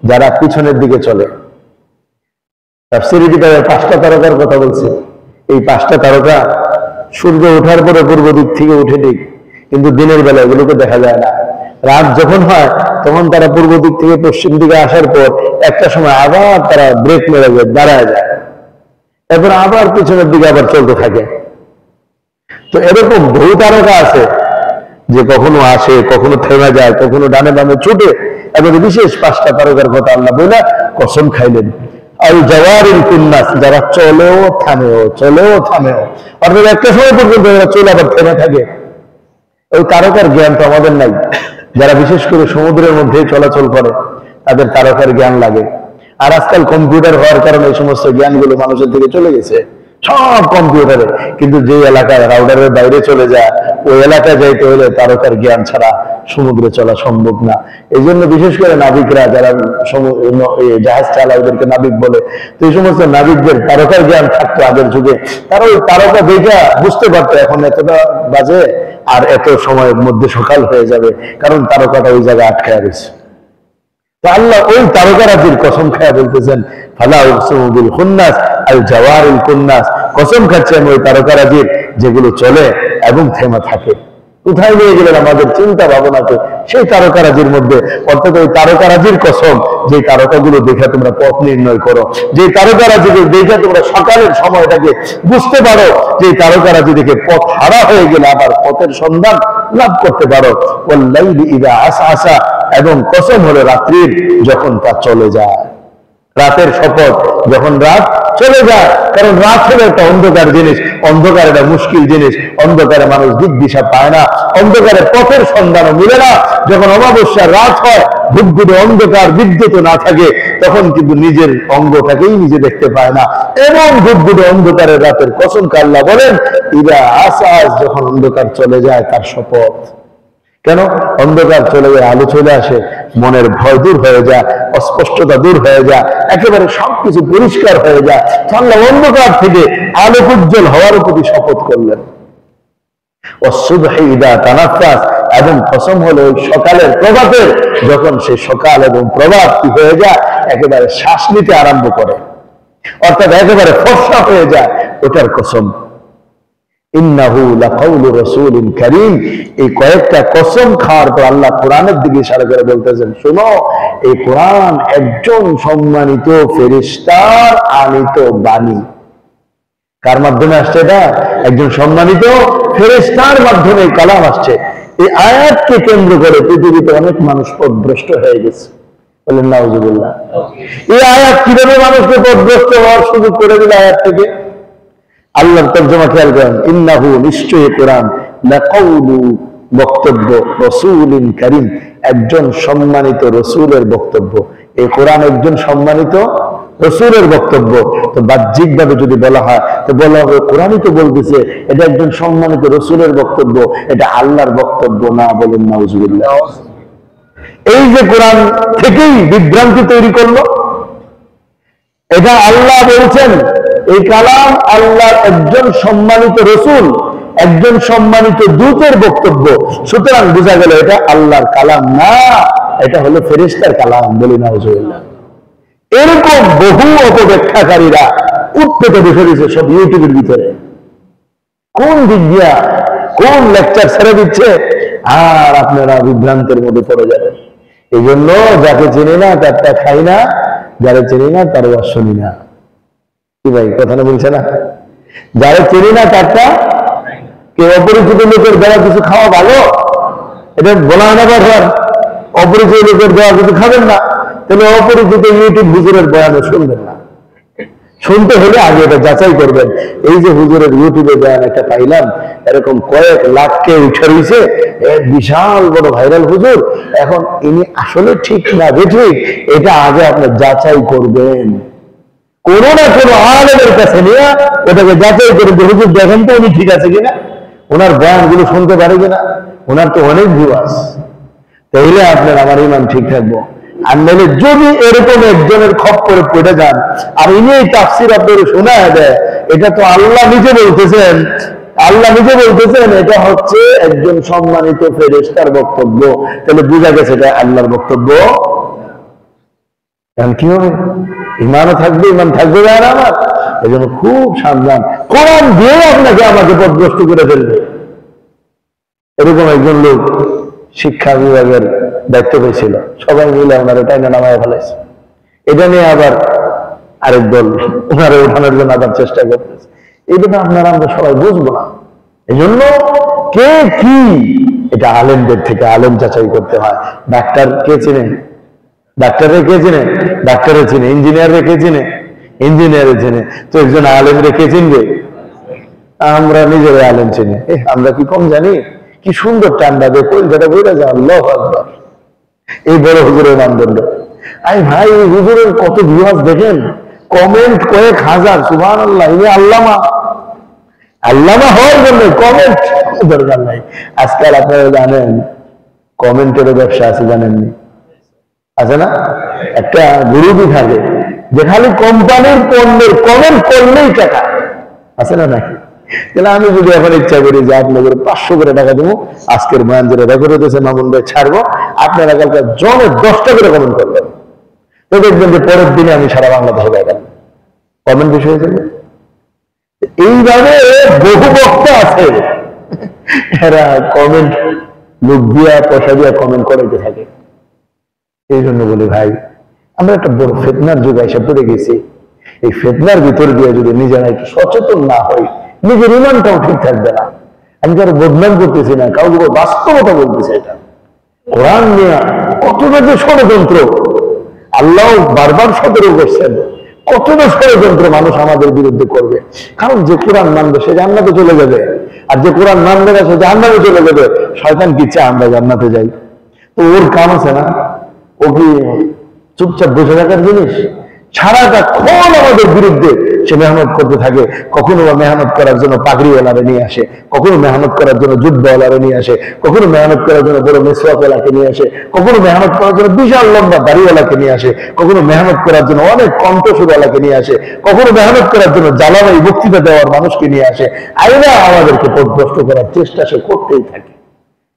যারা পিছনের দিকে চলে। তাফসীরে কিতাবে 5টা তারকার কথা বলছে। এই 5টা তারকা সূর্য ওঠার পরে পূর্ব দিক থেকে উঠে ঠিক, কিন্তু দিনের বেলা এগুলোকে দেখা যায় না। রাত যখন হয় তখন তারা পূর্ব দিক থেকে পশ্চিম দিকে আসার পর একটা সময় আবার তারা ব্রেক মেরে যায়, দাঁড়ায় যায়, এরপর আবার পিছনের দিকে আবার চলতে থাকে। তো এরকম বহু তারকা আছে যে কখনো আসে, কখনো থেমে যায়, কখনো ডানে বামে ছুটে। এবং বিশেষ 5টা তারকার কথা আল্লাহ বলে কসম খাইলেন, আল জাওয়ারিল কুন্নাস, যারা চলেও থামেও, চলেও থামেও, অর্থাৎ একটা সময় পর্যন্ত যারা চলে আবার থেমে থাকে। ওই তারকার জ্ঞান তো আমাদের নাই। যারা বিশেষ করে সমুদ্রের মধ্যে চলাচল করে তাদের তারকার জ্ঞান লাগে। আর আজকাল কম্পিউটার হওয়ার কারণে এই সমস্ত জ্ঞানগুলো মানুষের দিকে চলে গেছে, সব কম্পিউটারে। কিন্তু যে এলাকায় রাউডারের বাইরে চলে যায়, ওই এলাকায় যাইতে হলে তারকার জ্ঞান ছাড়া সমুদ্রে চলা সম্ভব না। এই জন্য বিশেষ করে নাবিকরা যারা জাহাজ চালায় ওদেরকে নাবিক বলে। তো এই সমস্ত নাবিকদের তারকার জ্ঞান থাকতো আগের যুগে। তারা ওই তারকা দেখা বুঝতে পারতো এখন এতটা বাজে আর এত সময়ের মধ্যে সকাল হয়ে যাবে, কারণ তারকাটা ওই জায়গায় আটকায় গেছে। তো আল্লাহ ওই তারকারাজির কসম খায়া বলতেছেন, ফালা উকসিমু বিল খুন্নাস আল জাওয়ারিল কুন্নাস, কসম খাচ্ছি আমি ওই তারকারাজির যেগুলো চলে এবং থেমে থাকে। কোথায় নিয়ে গেলেন আমাদের চিন্তা ভাবনাকে? সেই তারকারাজির মধ্যে, অর্থাৎ ওই তারকারাজির কসম, যে তারকাগুলো দেখে তোমরা পথ নির্ণয় করো, যে তারকারাজিকে দেখে তোমরা সকালের সময়টাকে বুঝতে পারো, যে তারকারাজি দেখে পথ হারা হয়ে গেলে আবার পথের সন্ধান লাভ করতে পারো। ওয়াল্লাইলি ইযা আসআসা, এবং কসম হলো রাত্রির যখন তা চলে যায়। রাতের শপথ, যখন রাত চলে যায়, কারণ রাত হলো একটা অন্ধকার জিনিস, অন্ধকার একটা মুশকিল জিনিস, অন্ধকারে মানুষ দিক দিশা পায় না, অন্ধকারে পথের সন্ধানও মিলে না। যখন অমাবস্যার রাত হয়, ঘুটঘুটে অন্ধকার, বিদ্যুৎ না থাকে, তখন কিন্তু নিজের অঙ্গটাকেই নিজে দেখতে পায় না। এবং ঘুটঘুটে অন্ধকারের রাতের কসম আল্লাহ বলেন, ইদা আসআস, যখন অন্ধকার চলে যায় তার শপথ। কেন? অন্ধকার চলে যায়, আলো চলে আসে, মনের ভয় দূর হয়ে যায়, অস্পষ্টতা দূর হয়ে যায়, একেবারে সবকিছু পরিষ্কার হয়ে যায়। আল্লাহ অন্ধকার থেকে আলোক উজ্জ্বল হওয়ার প্রতি শপথ করলেন। ওয়াসসুবহি ইযা তানাফফাস, এবং কসম হলো ওই সকালের প্রভাতের, যখন সেই সকাল এবং প্রভাত কি হয়ে যায়, একেবারে শ্বাস নিতে আরম্ভ করে, অর্থাৎ একেবারে ফর্সা হয়ে যায়, ওটার কসম। ইন্নাহু লাকাউলু রাসূলিন কারীম, এই কয়েকটা কসম খাওয়ার পর আল্লাহ কোরআনের দিকে ইশারা করে বলতেছেন, শোনো, এই কোরআন একজন সম্মানিত ফেরেশতার আনিত বাণী। কার মাধ্যমে আসছে? এটা একজন সম্মানিত ফেরেশতার মাধ্যমে কালাম আসছে। এই আয়াতকে কেন্দ্র করে পৃথিবীতে অনেক মানুষ পথভ্রষ্ট হয়ে গেছে। বলেন নাউজুবিল্লাহ। এই আয়াত কিভাবে মানুষকে পথভ্রষ্ট হওয়ার সুযোগ করে দিল? আয়াত থেকে আল্লাহর তরজমা খেয়াল করেন, ইন্নাহু, নিশ্চয়ই কোরআন, লাকাউলু, বক্তব্য, রাসূলিন কারীম, একজন সম্মানিত রসুলের বক্তব্য। এই কোরআন একজন সম্মানিত রসুলের বক্তব্য। তো বাহ্যিকভাবে যদি বলা হয়, তো বলা হবে কোরআনই তো বলতেছে এটা একজন সম্মানিত রসুলের বক্তব্য, এটা আল্লাহর বক্তব্য না। বলেন নাউজুবিল্লাহ। এই যে কোরআন থেকেই বিভ্রান্তি তৈরি করলো, এটা আল্লাহ বলছেন, এই কালাম আল্লাহর একজন সম্মানিত রসুল, একজন সম্মানিত দূতের বক্তব্য। সুতরাং বোঝা গেল এটা আল্লাহর কালাম না, এটা হলো ফেরেশতার কালাম। বলি নাউজুবিল্লাহ। এরকম বহু অপব্যাখ্যাকারীরা উৎপেতে বসে দিচ্ছে সব ইউটিউবের ভিতরে, কোন দিক দিয়া কোন লেকচার ছেড়ে দিচ্ছে, আর আপনারা বিভ্রান্তের মধ্যে পড়ে যাবেন। এই জন্য যাকে চিনি না তারটা খাই না, যারা চিনি না তার ওয়াজ শুনি না। কি ভাই, কথাটা বলছে না? যারা চিনি না তারটা, কেউ অপরিচিত লোকের দেওয়া কিছু খাওয়া ভালো, এটা বলা হয় না? ব্যবহার অপরিচিত লোকের দেওয়া কিছু খাবেন না, তাহলে অপরিচিত ইউটিউব হুজুরের বয়ানও শুনবেন না। শুনতে হলে আগে এটা যাচাই করবেন। এই যে হুজুরের ইউটিউবে বয়ান একটা পাইলাম, এরকম কয়েক লাখকে উঠে রয়েছে, বিশাল বড় ভাইরাল হুজুর, এখন ইনি আসলে ঠিক না বেঠিক, এটা আগে আপনি যাচাই করবেন। কোনো না কোনো আলেমের কাছে নিয়ে ওটাকে যাচাই করবেন যে হুজুর দেখেন তো উনি ঠিক আছে কিনা, ওনার বয়ানগুলো শুনতে পারে কিনা, ওনার তো অনেক ভিউয়ার্স, তাইলে আপনার আমার ইমান ঠিক থাকবো। আর নাহলে যদি এরকম একজনের খপ্পরে পড়ে যান আর ইনি এই তাফসীর আপনাদের শোনায় দেয়, এটা তো আল্লাহ নিজে বলতেছেন, আল্লাহ নিজে বলতেছেন এটা হচ্ছে একজন সম্মানিত ফেরেশতার বক্তব্য, তাহলে বোঝা গেছে এটা আল্লাহর বক্তব্য। এখন কি হবে? ইমানও থাকবে, ইমান থাকবে না আমার। এই জন্য খুব সাবধান, কোরআন দিয়ে আপনাকে আমাকে পথভ্রষ্ট করে ফেলবে। এরকম একজন লোক শিক্ষা বিভাগের দায়িত্ব পেয়েছিল, সবাই মিলে ওনার এটা নামায় ফেলাইছে। এটা নিয়ে আবার আরেক দল ওনারা উঠানোর জন্য আবার চেষ্টা করতেছে। এইটা আপনারা আমরা সবাই বুঝবো না। এই জন্য কে কি এটা আলেমদের থেকে আলেম যাচাই করতে হয়। ডাক্তার কে চিনেন? ডাক্তারে কে চিনে? ডাক্তারে চিনে। ইঞ্জিনিয়ার কে চিনে? ইঞ্জিনিয়ারে চিনে। তো একজন আলেম কে চিনবে? আমরা নিজেরা আলেম চিনি। আমরা কি কম জানি? কি সুন্দর টান্ডা দিয়ে কলকাতা বইরা যায়, আল্লাহু আকবার। এই বড় হুজুরের মানদণ্ড। আই ভাই, এই হুজুরের কত ভিউয়ার্স দেখেন, কমেন্ট কয়েক হাজার, সুবহানাল্লাহ। ইনি আল্লামা, আল্লামা হওয়ার জন্য কমেন্ট দরকার নাই। আজকাল আপনারা জানেন কমেন্টেরও ব্যবসা আছে, জানেননি? আছে না? একটা গ্রুপই থাকে যে খালি কোম্পানির পণ্যের কমেন্ট করলেই টাকা, আছে না নাকি? তাহলে আমি যদি এখন ইচ্ছা করি যে আপনাদের 500 করে টাকা দেবো, আজকের বয়ান যেটা রেকর্ড হতেছে মামুন ভাই ছাড়বো, আপনারা কালকে জনে 10টা করে কমেন্ট করবেন, তো দেখবেন যে পরের দিনে আমি সারা বাংলাদেশে গেলাম, কমেন্ট বেশি হয়ে যাবে। এইভাবে বহু বক্তা আছে, এরা কমেন্ট লোক দিয়া পয়সা দিয়া কমেন্ট করাইতে থাকে। এই জন্য বলি ভাই, আমরা একটা বড় ফিতনার যুগে এসে পড়ে গেছি। এই ফিতনার ভিতর দিয়ে যদি নিজেরা একটু সচেতন না হই, নিজের ইমানটাও ঠিক থাকবে না। আমি কারো বদনাম করতেছি না, কাউকে বাস্তবতা বলতেছি। এটা কোরআন নিয়ে কতটা যে ষড়যন্ত্র, আল্লাহ বারবার সতর্ক করছেন, কতটা ষড়যন্ত্র মানুষ আমাদের বিরুদ্ধে করবে। কারণ যে কোরআন মানবে সে জান্নাতে চলে যাবে, আর যে কোরআন মানবে না সে জাহান্নামে চলে যাবে। শয়তান কি চায় আমরা জান্নাতে যাই? তো ওর কাম আছে না? ও কি চুপচাপ বসে থাকার জিনিস? সারাটা ক্ষণ আমাদের বিরুদ্ধে সে মেহনত করতে থাকে। কখনো মেহনত করার জন্য পাগড়িওয়ালারে নিয়ে আসে, কখনো মেহনত করার জন্য যুদ্ধওয়ালারে নিয়ে আসে, কখনো মেহনত করার জন্য বড় মেসওয়াকওয়ালাকে নিয়ে আসে, কখনো মেহনত করার জন্য বিশাল লম্বা দাড়িওয়ালাকে নিয়ে আসে, কখনো মেহনত করার জন্য অনেক কণ্ঠস্বরওয়ালাকে নিয়ে আসে, কখনো মেহনত করার জন্য জ্বালাবাই বক্তৃতা দেওয়ার মানুষকে নিয়ে আসে। আইনা আমাদেরকে পথভ্রষ্ট করার চেষ্টা সে করতেই থাকে।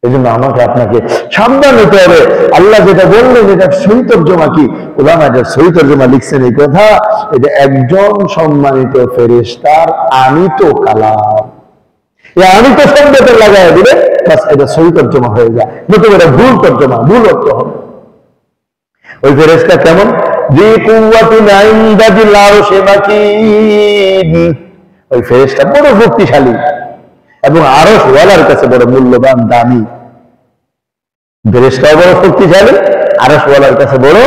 এই জন্য আমাকে আপনাকে সাবধান হতে হবে। আল্লাহ যেটা বললেন এটার সহি তর্জমা কি? উলামা এটার সহি তর্জমা লিখছেন এই কথা, এটা একজন সম্মানিত ফেরেশতার আনিত কালাম। এই আনিত শব্দটা লাগায় দিলে বাস এটা সহি তর্জমা হয়ে যায়, নতুন এটা ভুল তর্জমা, ভুল অর্থ হবে। ওই ফেরেশতা কেমন? জি কুওয়াতিন ইনদা যিল আরশি মাকিন। ওই ফেরেশতা বড় শক্তিশালী এবং আরশ ওয়ালার কাছে বড় মূল্যবান, দামি। ফেরেশতা বড় শক্তিশালী, আরশ ওয়ালার কাছে বড়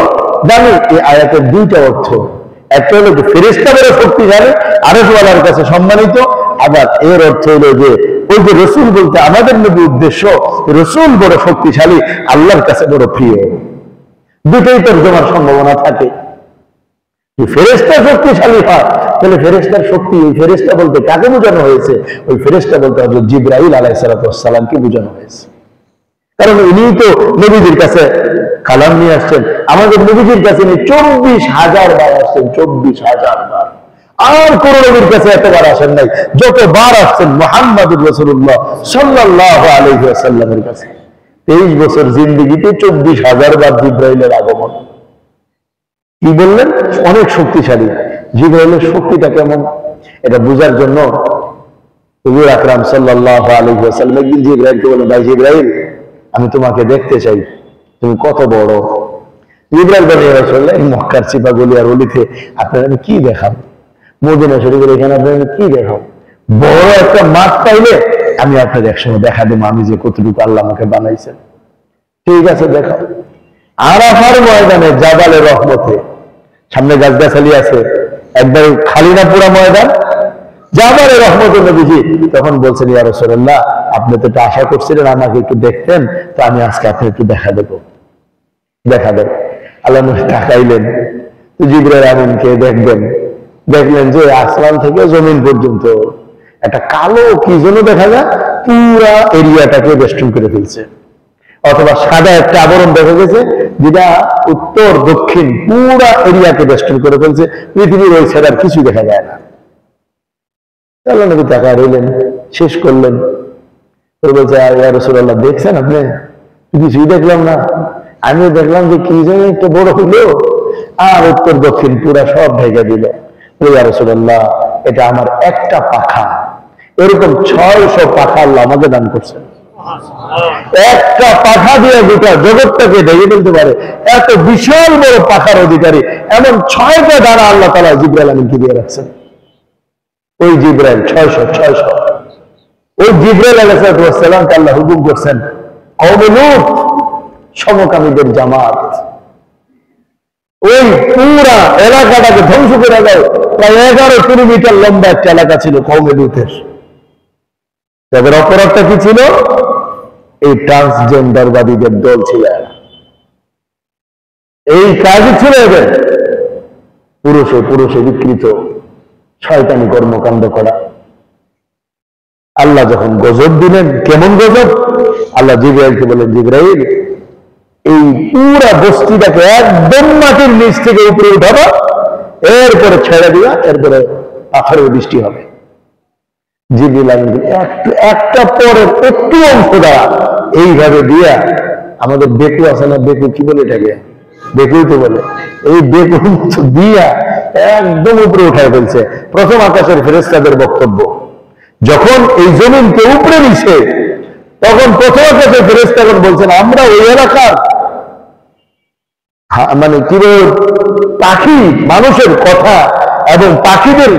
দামি। এই আয়াতের দুইটা অর্থ। একটা হলো যে ফেরেশতা বড় শক্তিশালী, আরশ ওয়ালার কাছে সম্মানিত। আবার এর অর্থ হলো যে ওই যে রসুল বলতে আমাদের নবী উদ্দেশ্য, রসুল বড় শক্তিশালী, আল্লাহর কাছে বড় প্রিয়। দুটোই তর্জমার সম্ভাবনা থাকে। ফেরেশতা শক্তিশালী হয়, তাহলে ফেরেশতার শক্তি, ওই ফেরেশতা বলতে কাকে বোঝানো হয়েছে? ওই ফেরেশতা বলতে হযরত জিবরাইল আলাইহিস সালামকে বোঝানো হয়েছে। কারণ উনি তো নবীজির কাছে কালাম নিয়ে আসছেন। আমাদের নবীজির কাছে 24,000 বার আসছেন, 24,000 বার। আর কোন নবীর কাছে এতবার আসেন নাই যতবার আসছেন মুহাম্মদুর রাসূলুল্লাহ সাল্লাল্লাহু আলাইহি ওয়াসাল্লামের কাছে। 23 বছর জিন্দেগিতে 24,000 বার জিবরাইলের আগমন। কি বললেন? অনেক শক্তিশালী। জিবরাইলের শক্তিটা কেমন এটা বোঝার জন্য হুজুর আকরাম সাল্লাল্লাহু আলাইহি ওয়াসাল্লাম একদিন জিবরাইলকে বলেন, ভাই জিবরাইল, আমি তোমাকে দেখতে চাই, তুমি কত বড়। জিবরাইল বলে, ইয়া রাসূলুল্লাহ, এই মক্কার চিপা গলিয়ার অলিতে আপনার আমি কি দেখাব? মদিনা শরীফের এখানে আপনার আমি কি দেখাব? বড় একটা মাঠ পাইলে আমি আপনার একসময় দেখা দেবো আমি যে কতটুকু আল্লাহ আমাকে বানাইছেন। ঠিক আছে, দেখাও। আরাফার ময়দানে জাবালে রহমতে, সামনে গাছগাছালি আছে, একবার খালি না পুরা ময়দান, জাবালে রহমতে নবীজি তখন বলছেন, ইয়া রাসূলুল্লাহ, আপনি তো একটু আশা করছিলেন আমাকে একটু দেখতেন, তো আমি আজকে আপনি একটু দেখা দেব। আল্লাহ নবী তাকাইলেন, তো জিবরাইল আমিনকে দেখবেন, দেখলেন যে আসমান থেকে জমিন পর্যন্ত একটা কালো কি যেন দেখা যায়, পুরা এরিয়াটাকে বেষ্টন করে ফেলছে। অথবা সাদা একটা আবরণ দেখা গেছে যেটা উত্তর দক্ষিণ পুরা এরিয়াকে বেষ্টন করে ফেলছে। পৃথিবীর ওই ছাড়া কিছু দেখা যায় না। আল্লাহ নবী তাকায় রইলেন, শেষ করলেন। বলছে ইয়া রাসূলুল্লাহ, দেখছেন আপনি? কিছুই দেখলাম না। আমিও দেখলাম যে কি যেন একটা বড় হইলো, আর উত্তর দক্ষিণ পুরা সব ঢেকে দিল। ইয়া রাসূলুল্লাহ, এটা আমার একটা পাখা, এরকম 600 পাখা আল্লাহ আমাকে দান করছেন। একটা পাখা দিয়ে গোটা জগৎটাকে ঢেকে ফেলতে পারে, এত বিশাল বড় পাখার অধিকারী এমন 6টা দ্বারা আল্লাহ তাআলা জিবরাইল আমিনকে দিয়ে রাখছেন। ওই জিবরাইল 600 ওই জিবরাইল আলাইহিস সালামকে আল্লাহ হুকুম করছেন, কওমে লূত সমকামীদের জামাত, ওই পুরা এলাকাটাকে ধ্বংস করে দাও। প্রায় 11 কিলোমিটার লম্বা একটা এলাকা ছিল কওমে লূতের। তাদের অপরাধটা কি ছিল? এই ট্রান্সজেন্ডারবাদীদের দল ছিল, এই কাজই ছিল এদের, পুরুষে বিকৃত শয়তানি কর্মকাণ্ড করা। আল্লাহ যখন গজব দিলেন, কেমন গজব? আল্লাহ জিবরাইলকে বলেন, জিবরাইল, এই পুরা বস্তিটাকে একদম মাটির নিচ থেকে উপরে উঠাবা, এরপরে ছেড়ে দিয়া, এরপরে পাথরের বৃষ্টি হবে। জিবরাইল একটা পরের একটু অংশ দ্বারা এইভাবে দিয়া, আমাদের বেকু আছে না, বেকু কি বলে এটাকে? বেকুই তো বলে। এই বেকু দিয়া একদম উপরে উঠায় ফেলছে। প্রথম আকাশের ফেরেশতাদের বক্তব্য, যখন এই জমিনকে উপরে নিছে, তখন প্রথম আকাশের ফেরেশতাগণ বলছেন, আমরা ওই এলাকার মানে কি পাখি, মানুষের কথা এবং পাখিদের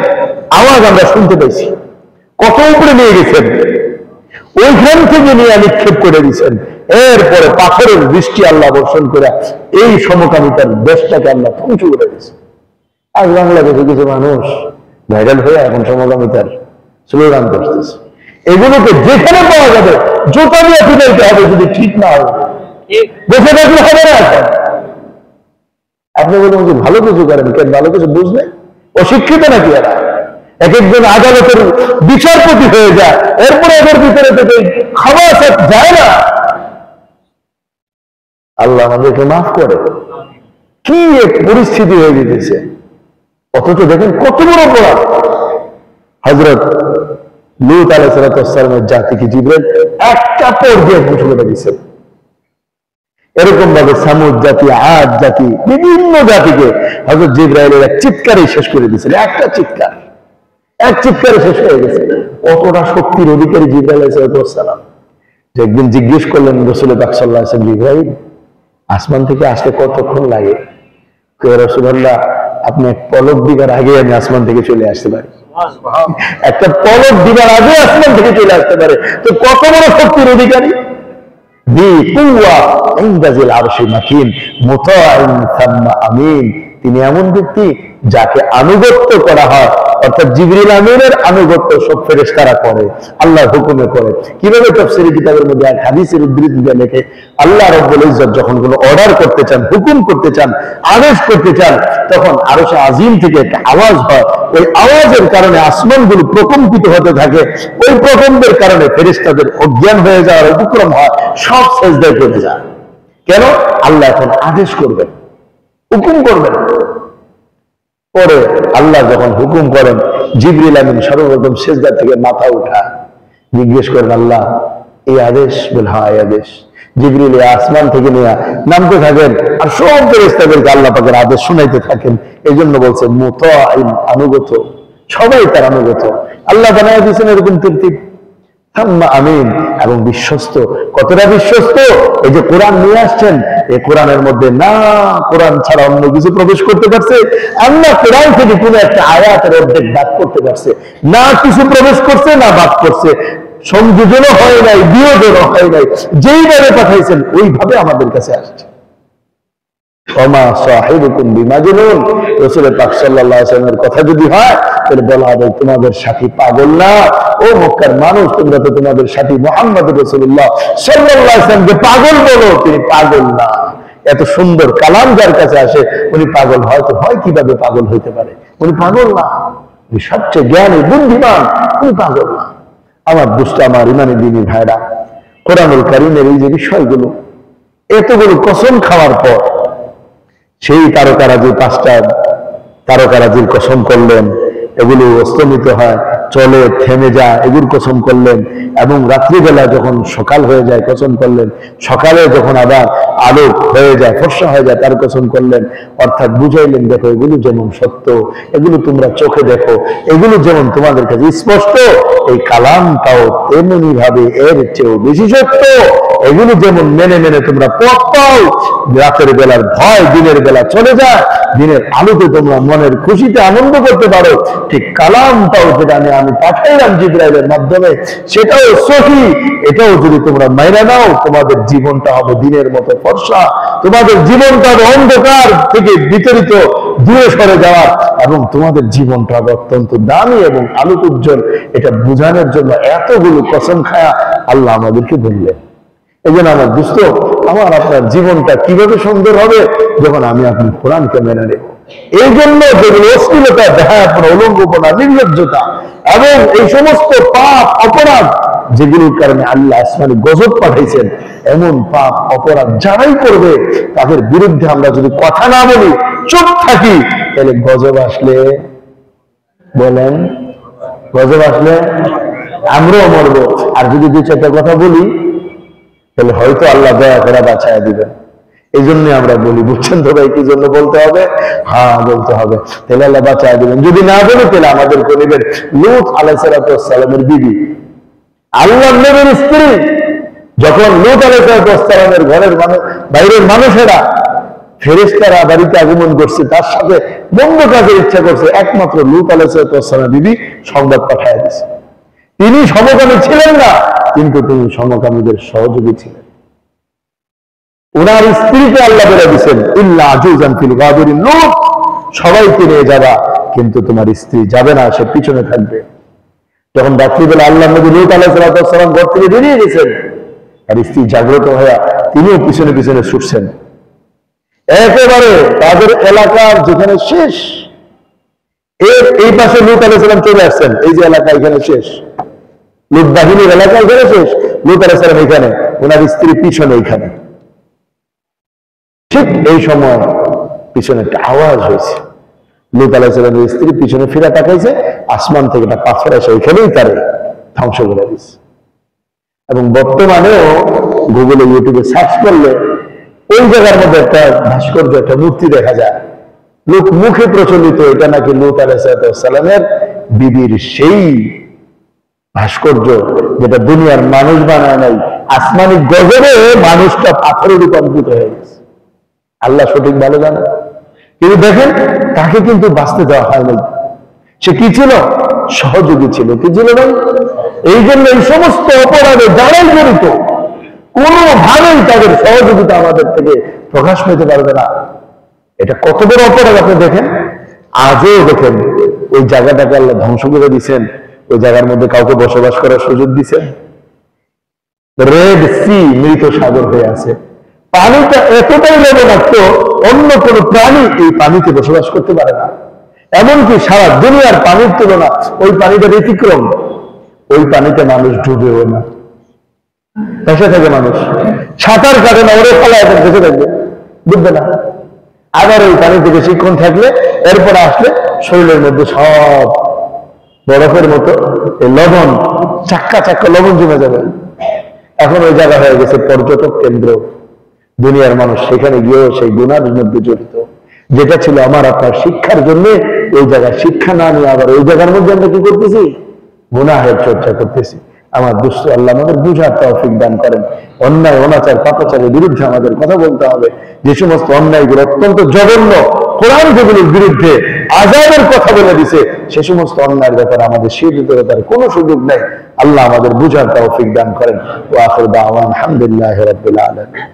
আওয়াজ আমরা শুনতে পেয়েছি। কত উপরে নিয়ে গেছেন, ওইখান থেকে নিয়ে নিক্ষেপ করে দিচ্ছেন। এরপরে পাথরের বৃষ্টি আল্লাহ বর্ষণ করে এই সমকামিতার দেশটাকে আল্লাহ ধ্বংস করে দিয়েছে। আজ বাংলাদেশে কিছু মানুষ ভাইরাল হয়ে এখন সমকামিতার স্লোগান করতেছে। এগুলোকে যেখানে পাওয়া যাবে জোতা দিয়ে ফিরাইতে হবে, যদি ঠিক না হবে বসে থাকলে হবে না। আপনি বলুন যে ভালো কিছু করেন, কেন ভালো কিছু বুঝলে? অশিক্ষিত নাকি এরা? এক একজন আদালতের বিচারপতি হয়ে যায়, এরপরে এদের ভিতরে থেকে খাবার যায় না। আল্লাহ আমাদেরকে মাফ করে। কি এক পরিস্থিতি হয়ে যেতেছে, অথচ দেখেন কত বড় অপরাধ। হযরত লূত আলাইহিস সালামের জাতিকে জিবরাইল একটা পর্যায়ে ধ্বংস করে দিয়েছেন। এরকম ভাবে সামুদ জাতি, আদ জাতি, বিভিন্ন জাতিকে হযরত জিবরাইলের এক চিৎকারে শেষ করে দিয়েছেন। একটা চিৎকার, এক চিৎকারে শেষ হয়ে গেছে। কতটা শক্তির অধিকারী জিবরাইল আলাইহিস সালাম, যে একদিন জিজ্ঞেস করলেন রাসূল পাক সাল্লাল্লাহু আলাইহি ওয়াসাল্লাম, জিবরাইল আসমান থেকে আসতে কতক্ষণ লাগে? কে রাসূলুল্লাহ, আপনি এক পলক দিবার আগে আমি আসমান থেকে চলে আসতে পারি। একটা পলক দিবার আগে আসমান থেকে চলে আসতে পারে, তো কত বড় শক্তির অধিকারী। তিনি এমন ব্যক্তি যাকে আনুগত্য করা হয়, অর্থাৎ জিবরিল আমিনের আনুগত্য সব ফেরেশতারা করে, আল্লাহর হুকুমে করে। কিভাবে তাফসীরের কিতাবের মধ্যে এক হাদিসের উদ্ধৃতি দিয়ে লেখে, আল্লাহ রাব্বুল ইজ্জত যখন কোনো অর্ডার করতে চান, হুকুম করতে চান, আদেশ করতে চান, তখন আরশে আজিম থেকে একটা আওয়াজ হয়। ওই আওয়াজের কারণে আসমানগুলো প্রকম্পিত হতে থাকে। ওই প্রকম্পের কারণে ফেরেশতাদের অজ্ঞান হয়ে যাওয়ার উপক্রম হয়, সব সেজদায় পড়ে যায়। কেন? আল্লাহ এখন আদেশ করবেন, হুকুম করবেন। পরে আল্লাহ যখন হুকুম করেন, জিবরিল আমিন সর্বপ্রথম সেজদা থেকে মাথা উঠা, জিজ্ঞেস করেন, আল্লাহ এই আদেশ? বলে হ্যাঁ এই আদেশ। জিবরিল আসমান থেকে নিয়ে নামতে থাকেন, আর সব ফেরেশতাদেরকে আল্লাহ পাকের আদেশ শুনাইতে থাকেন। এই জন্য বলছে মুতাঈন, আনুগত, সবাই তার আনুগত। আল্লাহ বানায় দিয়েছেন এরকম তরতিব। আমিন, এবং বিশ্বস্ত। কতটা বিশ্বস্ত? এই যে কোরআন নিয়ে আসছেন, এই কোরআনের মধ্যে না কোরআন ছাড়া অন্য কিছু প্রবেশ করতে পারছে, আর না কোরআন থেকে কোনো একটা আয়াতের অর্ধেক বাদ করতে পারছে, না কিছু প্রবেশ করছে না বাদ করছে, সংযোজনও হয় নাই, বিয়োজনও হয় নাই। যেইভাবে পাঠাইছেন ওইভাবে আমাদের কাছে আসছে। ওমা সাহিবুকুম বিমাজনুন, রাসূল পাক সাল্লাল্লাহু আলাইহি ওয়াসাল্লামের কথা যদি হয়, তাহলে বলা হবে তোমাদের সাথী পাগল না। ও মক্কার মানুষ, তোমরা তো তোমাদের সাথী মুহাম্মদ রাসূলুল্লাহ সাল্লাল্লাহু আলাইহি ওয়াসাল্লামকে পাগল বলো, তিনি পাগল না। এত সুন্দর কালাম যার কাছে আসে, উনি পাগল হয় তো হয় কিভাবে পাগল হইতে পারে? উনি পাগল না, উনি সবচেয়ে জ্ঞানী বুদ্ধিমান, উনি পাগল না। আমার দুষ্ট, আমার ইমানি দিনী ভাইরা, কোরআনুল কারীমের এই যে বিষয়গুলো, এতগুলো কসম খাওয়ার পর সেই তারকারাজি 5টা তারকারাজির কসম করলেন, এগুলো অস্তমিত হয়, চলে, থেমে যায়, এগুলোর কসম করলেন। এবং রাত্রিবেলা যখন সকাল হয়ে যায় কসম করলেন, সকালে যখন আবার আলো হয়ে যায়, ফর্সা হয়ে যায়, তার কসম করলেন। অর্থাৎ বুঝাইলেন, দেখো এগুলো যেমন সত্য, এগুলো তোমরা চোখে দেখো, এগুলো যেমন তোমাদের কাছে স্পষ্ট, এই কালামটাও তেমনি ভাবে এর চেয়েও বেশি সত্য। এগুলো যেমন মেনে মেনে তোমরা পথ পাও, রাতের বেলার ভয় দিনের বেলা চলে যায়, দিনের আলোতে তোমরা মনের খুশিতে আনন্দ করতে পারো, ঠিক কালামটাও যেটা আমি পাঠাইলাম জিবরাইলের মাধ্যমে, সেটাও সহি। এটাও যদি তোমরা মাইনা নাও, তোমাদের জীবনটা হবে দিনের মতো ফর্সা, তোমাদের জীবনটা হবে অন্ধকার থেকে বিতরিত দূরে সরে যাওয়া, এবং তোমাদের জীবনটা হবে অত্যন্ত দামি এবং আলোক উজ্জ্বল। এটা বোঝানোর জন্য এতগুলো কসম খায়া আল্লাহ আমাদেরকে বললেন। এই জন্য আমার দোস্ত, আমার আপনার জীবনটা কিভাবে সুন্দর হবে যখন আমি আপনি কোরআনকে মেনে নেব। এই জন্য যেগুলো অশ্লীলতা, দেখাপনা, উলঙ্গপনা, নির্লজ্জতা এবং এই সমস্ত পাপ অপরাধ যেগুলোর কারণে আল্লাহ আসমানে গজব পাঠাইছেন, এমন পাপ অপরাধ যারাই করবে তাদের বিরুদ্ধে আমরা যদি কথা না বলি, চুপ থাকি, তাহলে গজব আসলে, বলেন, গজব আসলে আমরাও মরবো। আর যদি দু চারটা কথা বলি, তাহলে হয়তো আল্লাহ দয়া করে বাঁচায় দিবেন। এই জন্য আমরা বলি, বুঝছেন তো ভাই, কি জন্য বলতে হবে? হ্যাঁ, বলতে হবে। তাহলে আল্লাহ বাঁচায় দিবেন। যদি না বলি, তাহলে আমাদের নেবেন লূত আলাইহিস সালামের বিবি, আল্লাহর নবীর স্ত্রী। যখন লূত আলাইহিস সালামের ঘরের বাইরের মানুষেরা, ফেরেশতারা বাড়িতে আগমন করছে, তার সাথে বন্ধ কাজের ইচ্ছা করছে, একমাত্র লূত আলাইহিস সালামের বিবি সংবাদ পাঠায় দিয়েছে। তিনি সমকামী ছিলেন না, কিন্তু তিনি সমকামীদের সহযোগী ছিলেন। ওনার স্ত্রীকে আল্লাহ বলে দিয়েছেন, ইল্লা আজুজান ফিল গাবিরিন, লূত সবাইকে নিয়ে যাবা, কিন্তু তোমার স্ত্রী যাবে না, সে পিছনে থাকবে। যখন রাত্রিবেলা আল্লাহ নবী লূত আলাইহিস সালাম ঘর থেকে বেরিয়ে গেছেন, আর স্ত্রী জাগ্রত হয়ে তিনিও পিছনে পিছনে ছুটছেন। একেবারে তাদের এলাকার যেখানে শেষ, এর এই পাশে লূত আলাইহিস সালাম চলে আসছেন, এই যে এলাকা এখানে শেষ, লূত বাহিনীর এলাকা এখানে শেষ, লূত আলাইহিস সালাম এখানে, ওনার স্ত্রী পিছনে এখানে। ঠিক এই সময় পিছনে একটা আওয়াজ হয়েছে, লূত আলাইহিস সালামের স্ত্রী পিছনে ফিরে তাকাইছে, আসমান থেকে একটা পাথর এসে ওইখানেই তারে ধ্বংস করে দিয়েছে। এবং বর্তমানেও গুগলে, ইউটিউবে সার্চ করলে ওই জায়গার মধ্যে একটা ভাস্কর্য, একটা মূর্তি দেখা যায়। লোক মুখে প্রচলিত, এটা নাকি লূত আলাইহিস সালামের বিবির সেই ভাস্কর্য, যেটা দুনিয়ার মানুষ বানায় নাই, আসমানি গজবে মানুষটা পাথরে রূপান্তরিত হয়ে গেছে। আল্লাহ সঠিক ভালো জানে। কিন্তু দেখেন, তাকে কিন্তু বাঁচতে দেওয়া হয় নাই। সে কি ছিল? সহযোগী ছিল। কি ছিল ভাই? এই জন্য এই সমস্ত অপরাধে যারাই জড়িত, কোনোভাবেই তাদের সহযোগিতা আমাদের থেকে প্রকাশ পেতে পারবে না। এটা কত বড় অপরাধ আপনি দেখেন। আজও দেখেন, ওই জায়গাটাকে আল্লাহ ধ্বংস করে দিচ্ছেন, ওই জায়গার মধ্যে কাউকে বসবাস করার সুযোগ দিচ্ছেন। রেড সি, মৃত সাগর হয়ে আছে। পানিটা এতটাই লবণাক্ত, অন্য কোন প্রাণী এই পানিতে বসবাস করতে পারে না। এমনকি সারা দুনিয়ার পানির তুলনা ওই পানিটা ব্যতিক্রম। ওই পানিতে মানুষ ডুবেও না, ভেসে থাকে মানুষ, সাঁতার কাটে না, ওরে ফেলা এখন ভেসে থাকবে, ডুববে না। আবার ওই পানি থেকে শিক্ষণ থাকলে এরপরে আসলে শরীরের মধ্যে সব বরফের মতো এই লবণ, চাক্কা চাক্কা লবণ জমে যাবে। এখন ওই জায়গা হয়ে গেছে পর্যটক কেন্দ্র। দুনিয়ার মানুষ সেখানে গিয়েও সেই গুনার মধ্যে জড়িত। যেটা ছিল আমার আপনার শিক্ষার জন্য, ওই জায়গায় শিক্ষা না নিয়ে আবার ওই জায়গার মধ্যে আমরা কি করতেছি? গুনাহের চর্চা করতেছি। আমার দুষ্ট আল্লাহ আমাদের বুঝার তৌফিক দান করেন। অন্যায়, অনাচার, পাপাচারের বিরুদ্ধে আমাদের কথা বলতে হবে। যে সমস্ত অন্যায়গুলো অত্যন্ত জঘন্য, কোরআন যেগুলোর বিরুদ্ধে আযাবের কথা বলে দিছে, সে সমস্ত অন্যায়ের ব্যাপারে আমাদের স্বীকৃতির কোনো সুযোগ নেই। আল্লাহ আমাদের বুঝার তৌফিক দান করেন। ওয়া আখিরু দাওয়ানা আলহামদুলিল্লাহি রাব্বিল আলামিন।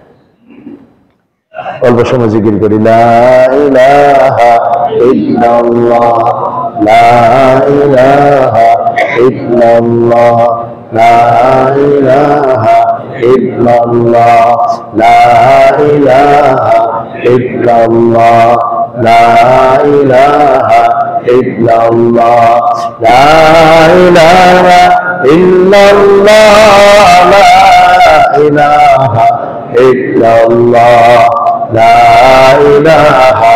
অল্প সময় জিকির করি, লা ইলাহা ইল্লাল্লাহ, লা ইলাহা ইল্লাল্লাহ, লা ইলাহা ইল্লাল্লাহ, লা ইলাহা ইল্লাল্লাহ, লা ইলাহা ইল্লাল্লাহ, লা ইলাহা ইল্লাল্লাহ, লা ইলাহা ইল্লাল্লাহ, লা ইলাহা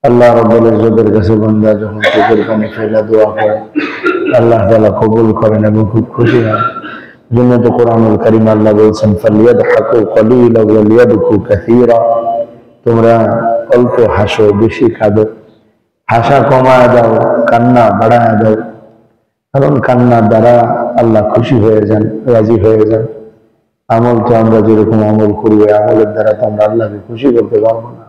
আল্লাহ রাব্বুল ইজ্জতের কাছে বান্দা যখন চোখের পানি ফেলে দোয়া করে আল্লাহ তাআলা কবুল করেন এবং খুব খুশি হন। জন্য তো কোরআনুল কারীম আল্লাহ বলছেন ফালিয়াদহাকু কালীলান ওয়া লিয়াবকু কাসীরা, তোমরা অল্প হাসো বেশি কাঁদো, হাসা কমায় দাও কান্না বাড়ায় দাও, কারণ কান্নার দ্বারা আল্লাহ খুশি হয়ে যান, রাজি হয়ে যান। আমল তো আমরা যেরকম আমল করবো আমলের দ্বারা তো আমরা আল্লাহকে খুশি করতে পারবো না।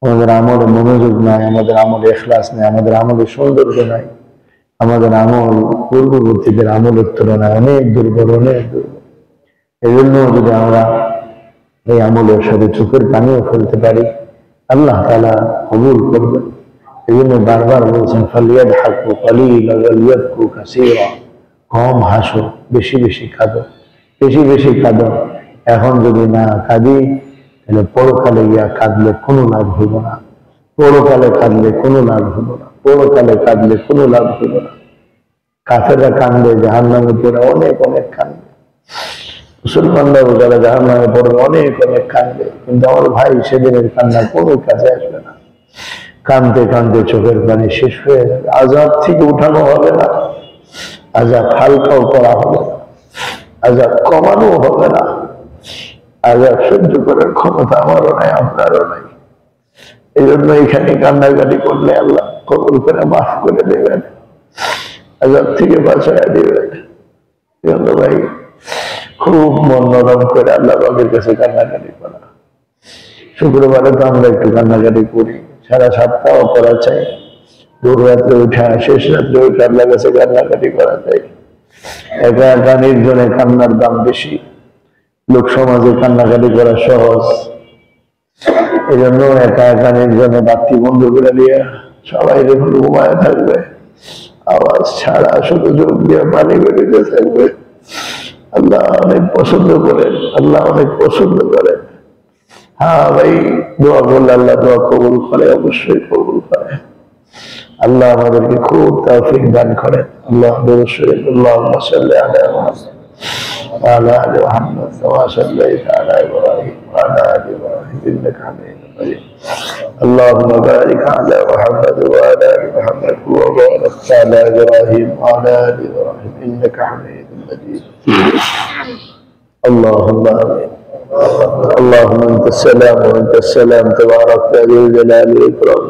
আমাদের আমলে মনোযোগ নাই, আমাদের আমলে ইখলাস নেই, আমাদের আমলে সৌন্দর্য নাই, আমাদের আমল পূর্ববর্তীদের আমলের তুলনায় অনেক দুর্বল, অনেক দুর্বল। এই জন্য যদি আমরা এই আমলের সাথে চোখের পানিও ফেলতে পারি আল্লাহ তাআলা কবুল করবেন। এই জন্য বারবার বলছেন ফালিয়াদহাকু কালীলান ওয়া লিয়াবকু কাসীরা, কম হাসো বেশি বেশি কাঁদো, বেশি বেশি কাঁদো। এখন যদি না কাঁদি তাহলে পরকালে গিয়া কাঁদলে কোনো লাভ হইব না, পরকালে কাঁদলে কোনো লাভ হইব না, পরকালে কাঁদলে কোনো লাভ হইব না। কাফেররা কান্দে জাহান্নামে পড়ে অনেক অনেক কান্দে, মুসলমানরাও যারা জাহান্নামে পড়বে অনেক অনেক কান্দে, কিন্তু আমার ভাই সেদিনের কান্না কোনো কাজে আসবে না। কানতে কানতে চোখের পানি শেষ হয়ে যাবে, আযাব থেকে উঠানো হবে না, আযাব হালকাও করা হবে না, আযাব কমানো হবে না। আযাব সহ্য করার ক্ষমতা আমারও নাই, আপনারও নাই। এই জন্য এখানে কান্নাকাটি করলে আল্লাহ কবুল করে মাফ করে দেবেন, আযাব থেকে বাঁচাইয়া দিবেন। ভাই খুব মন নরম করে আল্লাহ পাকের কাছে কান্নাকাটি করা। শুক্রবারে তো আমরা একটু কান্নাকাটি করি, সারা সপ্তাহ করা চাই, ভোর রাত্রে উঠা শেষ রাত্রে উঠে আল্লাহ কাছে কান্নাকাটি করা চাই। একা একা নির্জনে কান্নার দাম বেশি, লোক সমাজে কান্নাকাটি করা সহজ। এই জন্য একা একা নির্জনে বাতি বন্ধ করে দিয়ে সবাই যখন ঘুমায় থাকবে, আওয়াজ ছাড়া শুধু চোখ দিয়ে পানি বেরিয়ে থাকবে। আল্লাহ অনেক পছন্দ করেন, আল্লাহ অনেক পছন্দ করেন। হ্যাঁ ভাই, দোয়া করলে আল্লাহ দোয়া কবুল করে, অবশ্যই কবুল করে। আল্লাহ আমাদেরকে খুব তৌফিক দান করেন। আল্লাহ অবশ্যই আল্লাহুম্মা সাল্লি আলা মুহাম্মাদ ওয়া আলা আলি মুহাম্মাদ ওয়া সাল্লাইতা আলা ইব্রাহিম ওয়া আলা আলি ইব্রাহিম ইন্নাকা হামিদুম মাজিদ। اللهم بارك على محمد وعلى ال محمد وبارك على ابراهيم وعلى ال ابراهيم انك حميد مجيد. اللهم امين. اللهم انت السلام وانت السلام تبارك يا ذو الجلال والاكرام.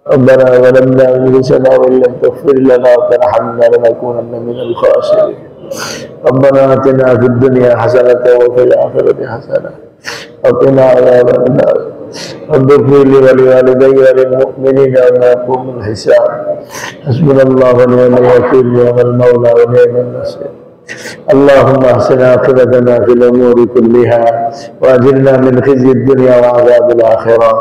ربنا ظلمنا انفسنا وان لم تغفر لنا وترحمنا لنكونن من الخاسرين. ربنا اتنا في الدنيا حسنه وفي الاخره حسنه وقنا عذاب النار. رب اغفر لي ولوالدي وللمؤمنين يوم يقوم الحساب. حسبنا الله ونعم الوكيل، نعم المولى ونعم النصير. اللهم احسن عاقبتنا في الامور كلها واجرنا من خزي الدنيا وعذاب الاخره.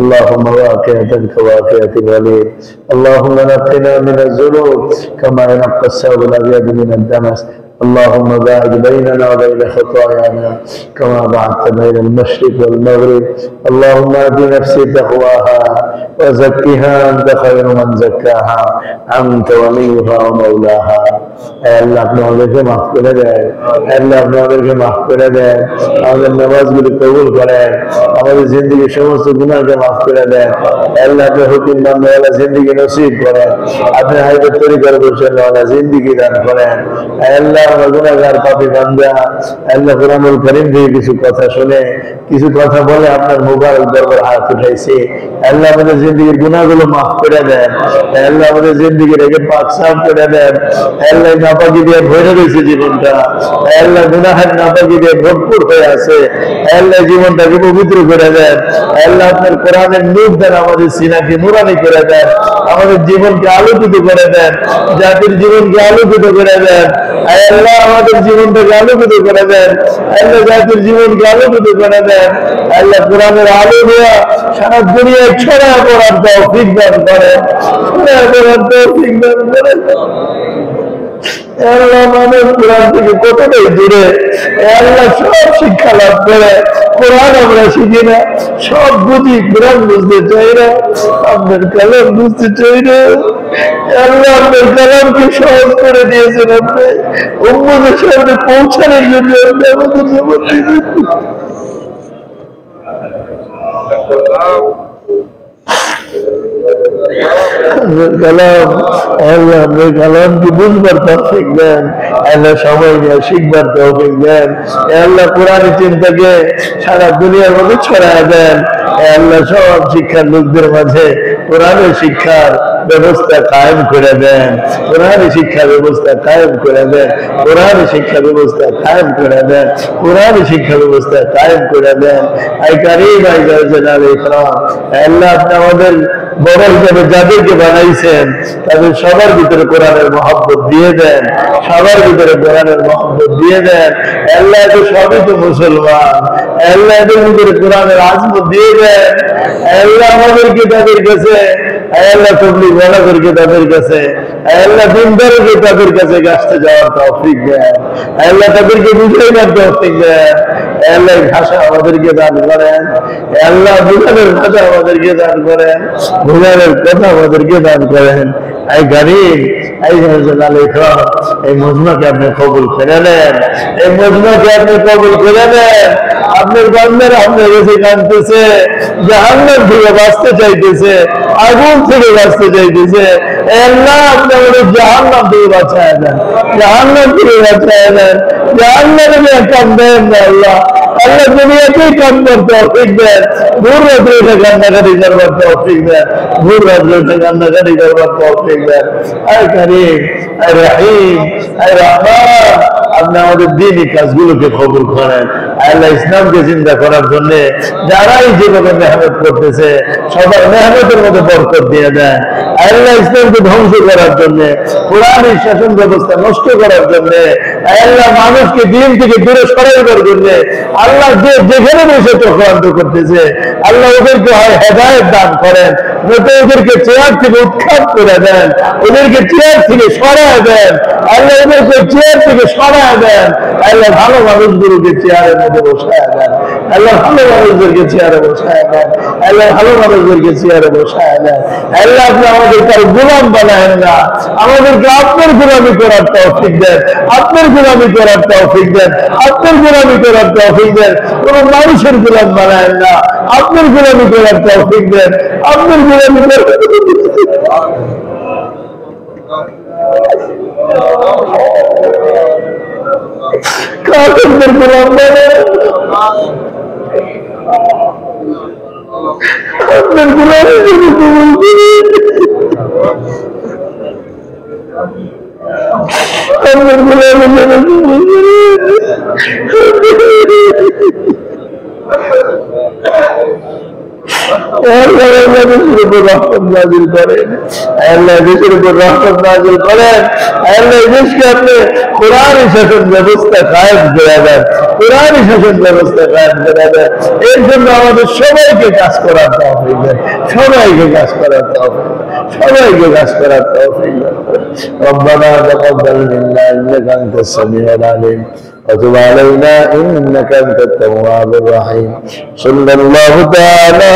اللهم واقعة كواقعة الوليد. اللهم نقنا من الذنوب كما ينقى الثوب الابيض من الدنس. اللهم باعد بيننا وبين خطايانا كما بعدت بين المشرق والمغرب. اللهم ات نفسي تقواها وزكها انت خير من زكاها انت وليها ومولاها. আল্লাহ আপনি আমাদেরকে মাফ করে দেন, আল্লাহ আপনি আমাদেরকে মাফ করে দেন, আমাদের নামাজগুলি কবুল করেন, আমাদের জিন্দেগির সমস্ত গুনাহকে মাফ করে দেন। আল্লাহ আপনি হুকুম মাননেওয়ালা জিন্দেগি নসিব করেন, আপনি হাইবের তরিকার বসেনওয়ালা জিন্দেগি দান করেন। আল্লাহ আমরা গুনাহগার পাপী বান্দা, আল্লাহ কোরআনুল কারীম থেকে কিছু কথা শুনে কিছু কথা বলে আপনার মুবারক দরবার হাত উঠাইছি। আল্লাহ আমাদের জিন্দেগির গুনাহগুলো মাফ করে দেন, আল্লাহ আমাদের জিন্দেগি রেখে পাক সাফ করে দেন। আল্লাহ নাপাকি দিয়ে ভরে রয়েছে জীবনটা, আল্লাহ গুনাহের নাপাকি দিয়ে ভরপুর হয়ে আছে। আল্লাহ জীবনটাকে পবিত্র করে দেন। আল্লাহ আপনার কোরআনের নূর দেন, আমাদের সিনাকে নুরানি করে দেন, আমাদের জীবনকে আলোকিত করে দেন, জাতির জীবনকে আলোকিত করে দেন। আল্লাহ আমাদের জীবনটাকে আলোকিত করে দেন, আল্লাহ জাতির জীবনকে আলোকিত করে দেন। আল্লাহ কোরআনের আলো দেওয়া সারা দুনিয়ায় ছড়া করার তৌফিক দান করেন, ছড়া করার তৌফিক দান করেন। আল্লাহ মানুষ কোরআন থেকে কতটাই দূরে, আল্লাহ সব শিক্ষা লাভ করে কোরআন আমরা শিখি না, সব বুঝি কোরআন বুঝতে চাই না, আপনার কালাম বুঝতে চাই না। আল্লাহ আপনার কালামকে সহজ করে দিয়েছেন, আপনি উম্মতের সামনে পৌঁছানোর জন্য আপনি আমাদের জীবন দিয়েছেন। কালাম আল্লাহ আপনার কালামকে বুঝবার তৌফিক দেন, আল্লাহ সবাই নিয়ে শিখবার তৌফিক দেন। আল্লাহ কোরআন চিন্তাকে সারা দুনিয়ার মধ্যে ছড়ায় দেন। আল্লাহ সব শিক্ষার লোকদের মাঝে কোরআনের শিক্ষার ব্যবস্থা কায়েম করে দেন, কোরআনের শিক্ষা ব্যবস্থা কায়েম করে দেন, কোরআনের শিক্ষা ব্যবস্থা কায়েম করে দেন, কোরআনের শিক্ষা ব্যবস্থা কায়েম করে দেন। আই কারীম আই জালাল ইকরাম, আল্লাহ আপনি আমাদের বড় হিসেবে যাদেরকে বানাইছেন তাদের সবার ভিতরে কোরআনের মহব্বত দিয়ে দেন, সবার ভিতরে কোরআনের মহব্বত দিয়ে দেন। আল্লাহ তো সবই তো মুসলমান, আল্লাহ এদের ভিতরে কোরআনের আজমত দিয়ে দেন। আল্লাহ আমাদেরকে তাদের কাছে, আল্লাহ তবলিগ ওয়ালাদেরকে তাদের কাছে, আল্লাহ দিনদারকে তাদের কাছে আসতে যাওয়ার তৌফিক দেন, আল্লাহ তাদেরকে বুঝাইবার তৌফিক দেন। আল্লাহ ভাষা আমাদেরকে দান করেন, আল্লাহ বুঝানোর ভাষা আমাদেরকে দান করেন, বুঝানোর কথা আমাদেরকে দান করেন। এই গরিব এই জালাল ইকরাম, এই মজমাকে আপনি কবুল করে নেন, এই মজমাকে আপনি কবুল করে নেন। আপনার বান্দারা আপনার কাছে কাঁদতেছে, জাহান্নাম থেকে বাঁচতে চাইতেছে, আগুন থেকে বাঁচতে চাইতেছে। আল্লাহ আপনি আমাদের জাহান্নাম থেকে বাঁচায় দেন, জাহান্নাম থেকে বাঁচায় দেন, জাহান্নামে কাম দেন না আল্লাহ। আল্লাহ দুনিয়াতেই কাম করতে তৌফিক দেন, ভোর রাত্রে এটা কান্নাকাটি করবার তৌফিক দেন, ভোর রাত্রে এটা কান্নাকাটি করবার তৌফিক দেন। আয় কারীম আয় রহিম আয় রহমান, আপনি আমাদের দ্বীনি কাজগুলোকে কবুল করেন। আল্লাহ ইসলামকে চিন্তা করার জন্য যারাই যেভাবে মেহনত করতেছে সবার মেহনতের মধ্যে বরকত দিয়ে দেন। আল্লাহ ইসলামকে ধ্বংস করার জন্য, কোরআনের শাসন ব্যবস্থা নষ্ট করার জন্য, আল্লাহ মানুষকে দিন থেকে দূরে সরাইবার জন্য আল্লাহ যে যেখানে বসে চক্রান্ত করতেছে আল্লাহ ওদেরকে হয় হেদায়েত দান করেন, নয়তো ওদেরকে চেয়ার থেকে উৎখাত করে দেন, ওদেরকে চেয়ার থেকে সরায় দেন। আল্লাহ ওদেরকে চেয়ার থেকে সরায় দেন। আল্লাহ ভালো মানুষগুলোকে চেয়ারের মধ্যে বসায় দেন, আল্লাহ ভালো মানুষদেরকে চেয়ারে বসায় দেন, আল্লাহ ভালো মানুষদেরকে চেয়ারে বসায় দেন। আল্লাহ আপনি আমাদের কার গোলাম বানায়েন না, আমাদেরকে আপনার গোলামি করার তৌফিক দেন, আপনার গোলামি করার তৌফিক দেন, আপনার গোলামি করার তৌফিক দেন। কোন মানুষের গোলাম বানায়েন না, আপনার গোলামি করার তৌফিক দেন, আপনার গোলামি করার কাফেরদের গোলাম বানায়েন, আপনার গোলামি যদি কবুল করেন, আপনার গোলামি যদি কবুল করেন, আল্লাহ দেশের উপর রহমত নাযিল করেন, আল্লাহ দেশকে আপনি কোরআনী শাসন ব্যবস্থা কায়েম করে দেন, কোরআনী শাসন ব্যবস্থা কায়েম করে দেন। এর জন্য আমাদের সবাইকে কাজ করার তৌফিক দেন, সবাইকে কাজ করার তৌফিক দেন, সবাইকে কাজ করার তৌফিক দেন। ربنا تقبل منا انك انت السميع العليم وتب علينا انك انت التواب الرحيم. صلى الله تعالى